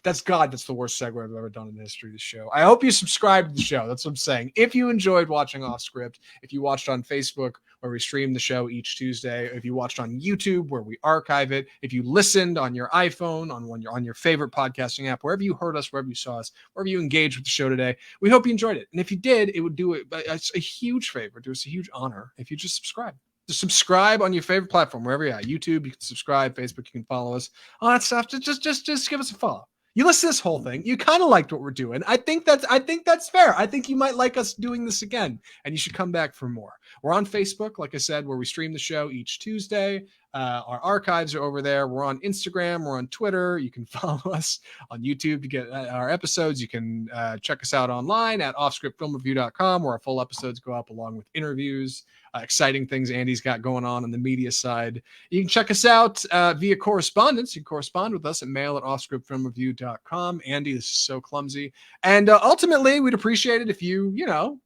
that's the worst segue I've ever done in the history of the show. I hope you subscribe to the show. That's what I'm saying. If you enjoyed watching Off Script, if you watched on Facebook where we stream the show each Tuesday, if you watched on YouTube where we archive it, if you listened on your iPhone, on your favorite podcasting app, wherever you heard us, wherever you saw us, wherever you engaged with the show today, we hope you enjoyed it. And if you did, it would do it a huge favor, do us a huge honor if you just subscribe. Just subscribe on your favorite platform, wherever you're at. YouTube, you can subscribe. Facebook, you can follow us. All that stuff. Just give us a follow. You listen to this whole thing. You kind of liked what we're doing. I think that's fair. I think you might like us doing this again, and you should come back for more. We're on Facebook, like I said, where we stream the show each Tuesday. Our archives are over there. We're on Instagram. We're on Twitter. You can follow us on YouTube to get our episodes. You can check us out online at offscriptfilmreview.com, where our full episodes go up along with interviews, exciting things Andy's got going on the media side. You can check us out via correspondence. You can correspond with us at mail@offscriptfilmreview.com. Andy, this is so clumsy. And ultimately, we'd appreciate it if you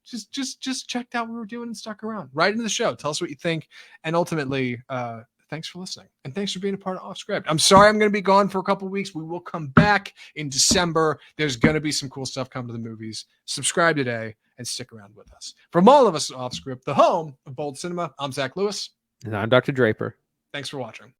just checked out what we were doing and stuck around. Right into the show. Tell us what you think. And ultimately, thanks for listening. And thanks for being a part of Off Script. I'm sorry I'm going to be gone for a couple of weeks. We will come back in December. There's going to be some cool stuff coming to the movies. Subscribe today and stick around with us. From all of us at Off Script, the home of bold cinema, I'm Zach Lewis. And I'm Dr. Draper. Thanks for watching.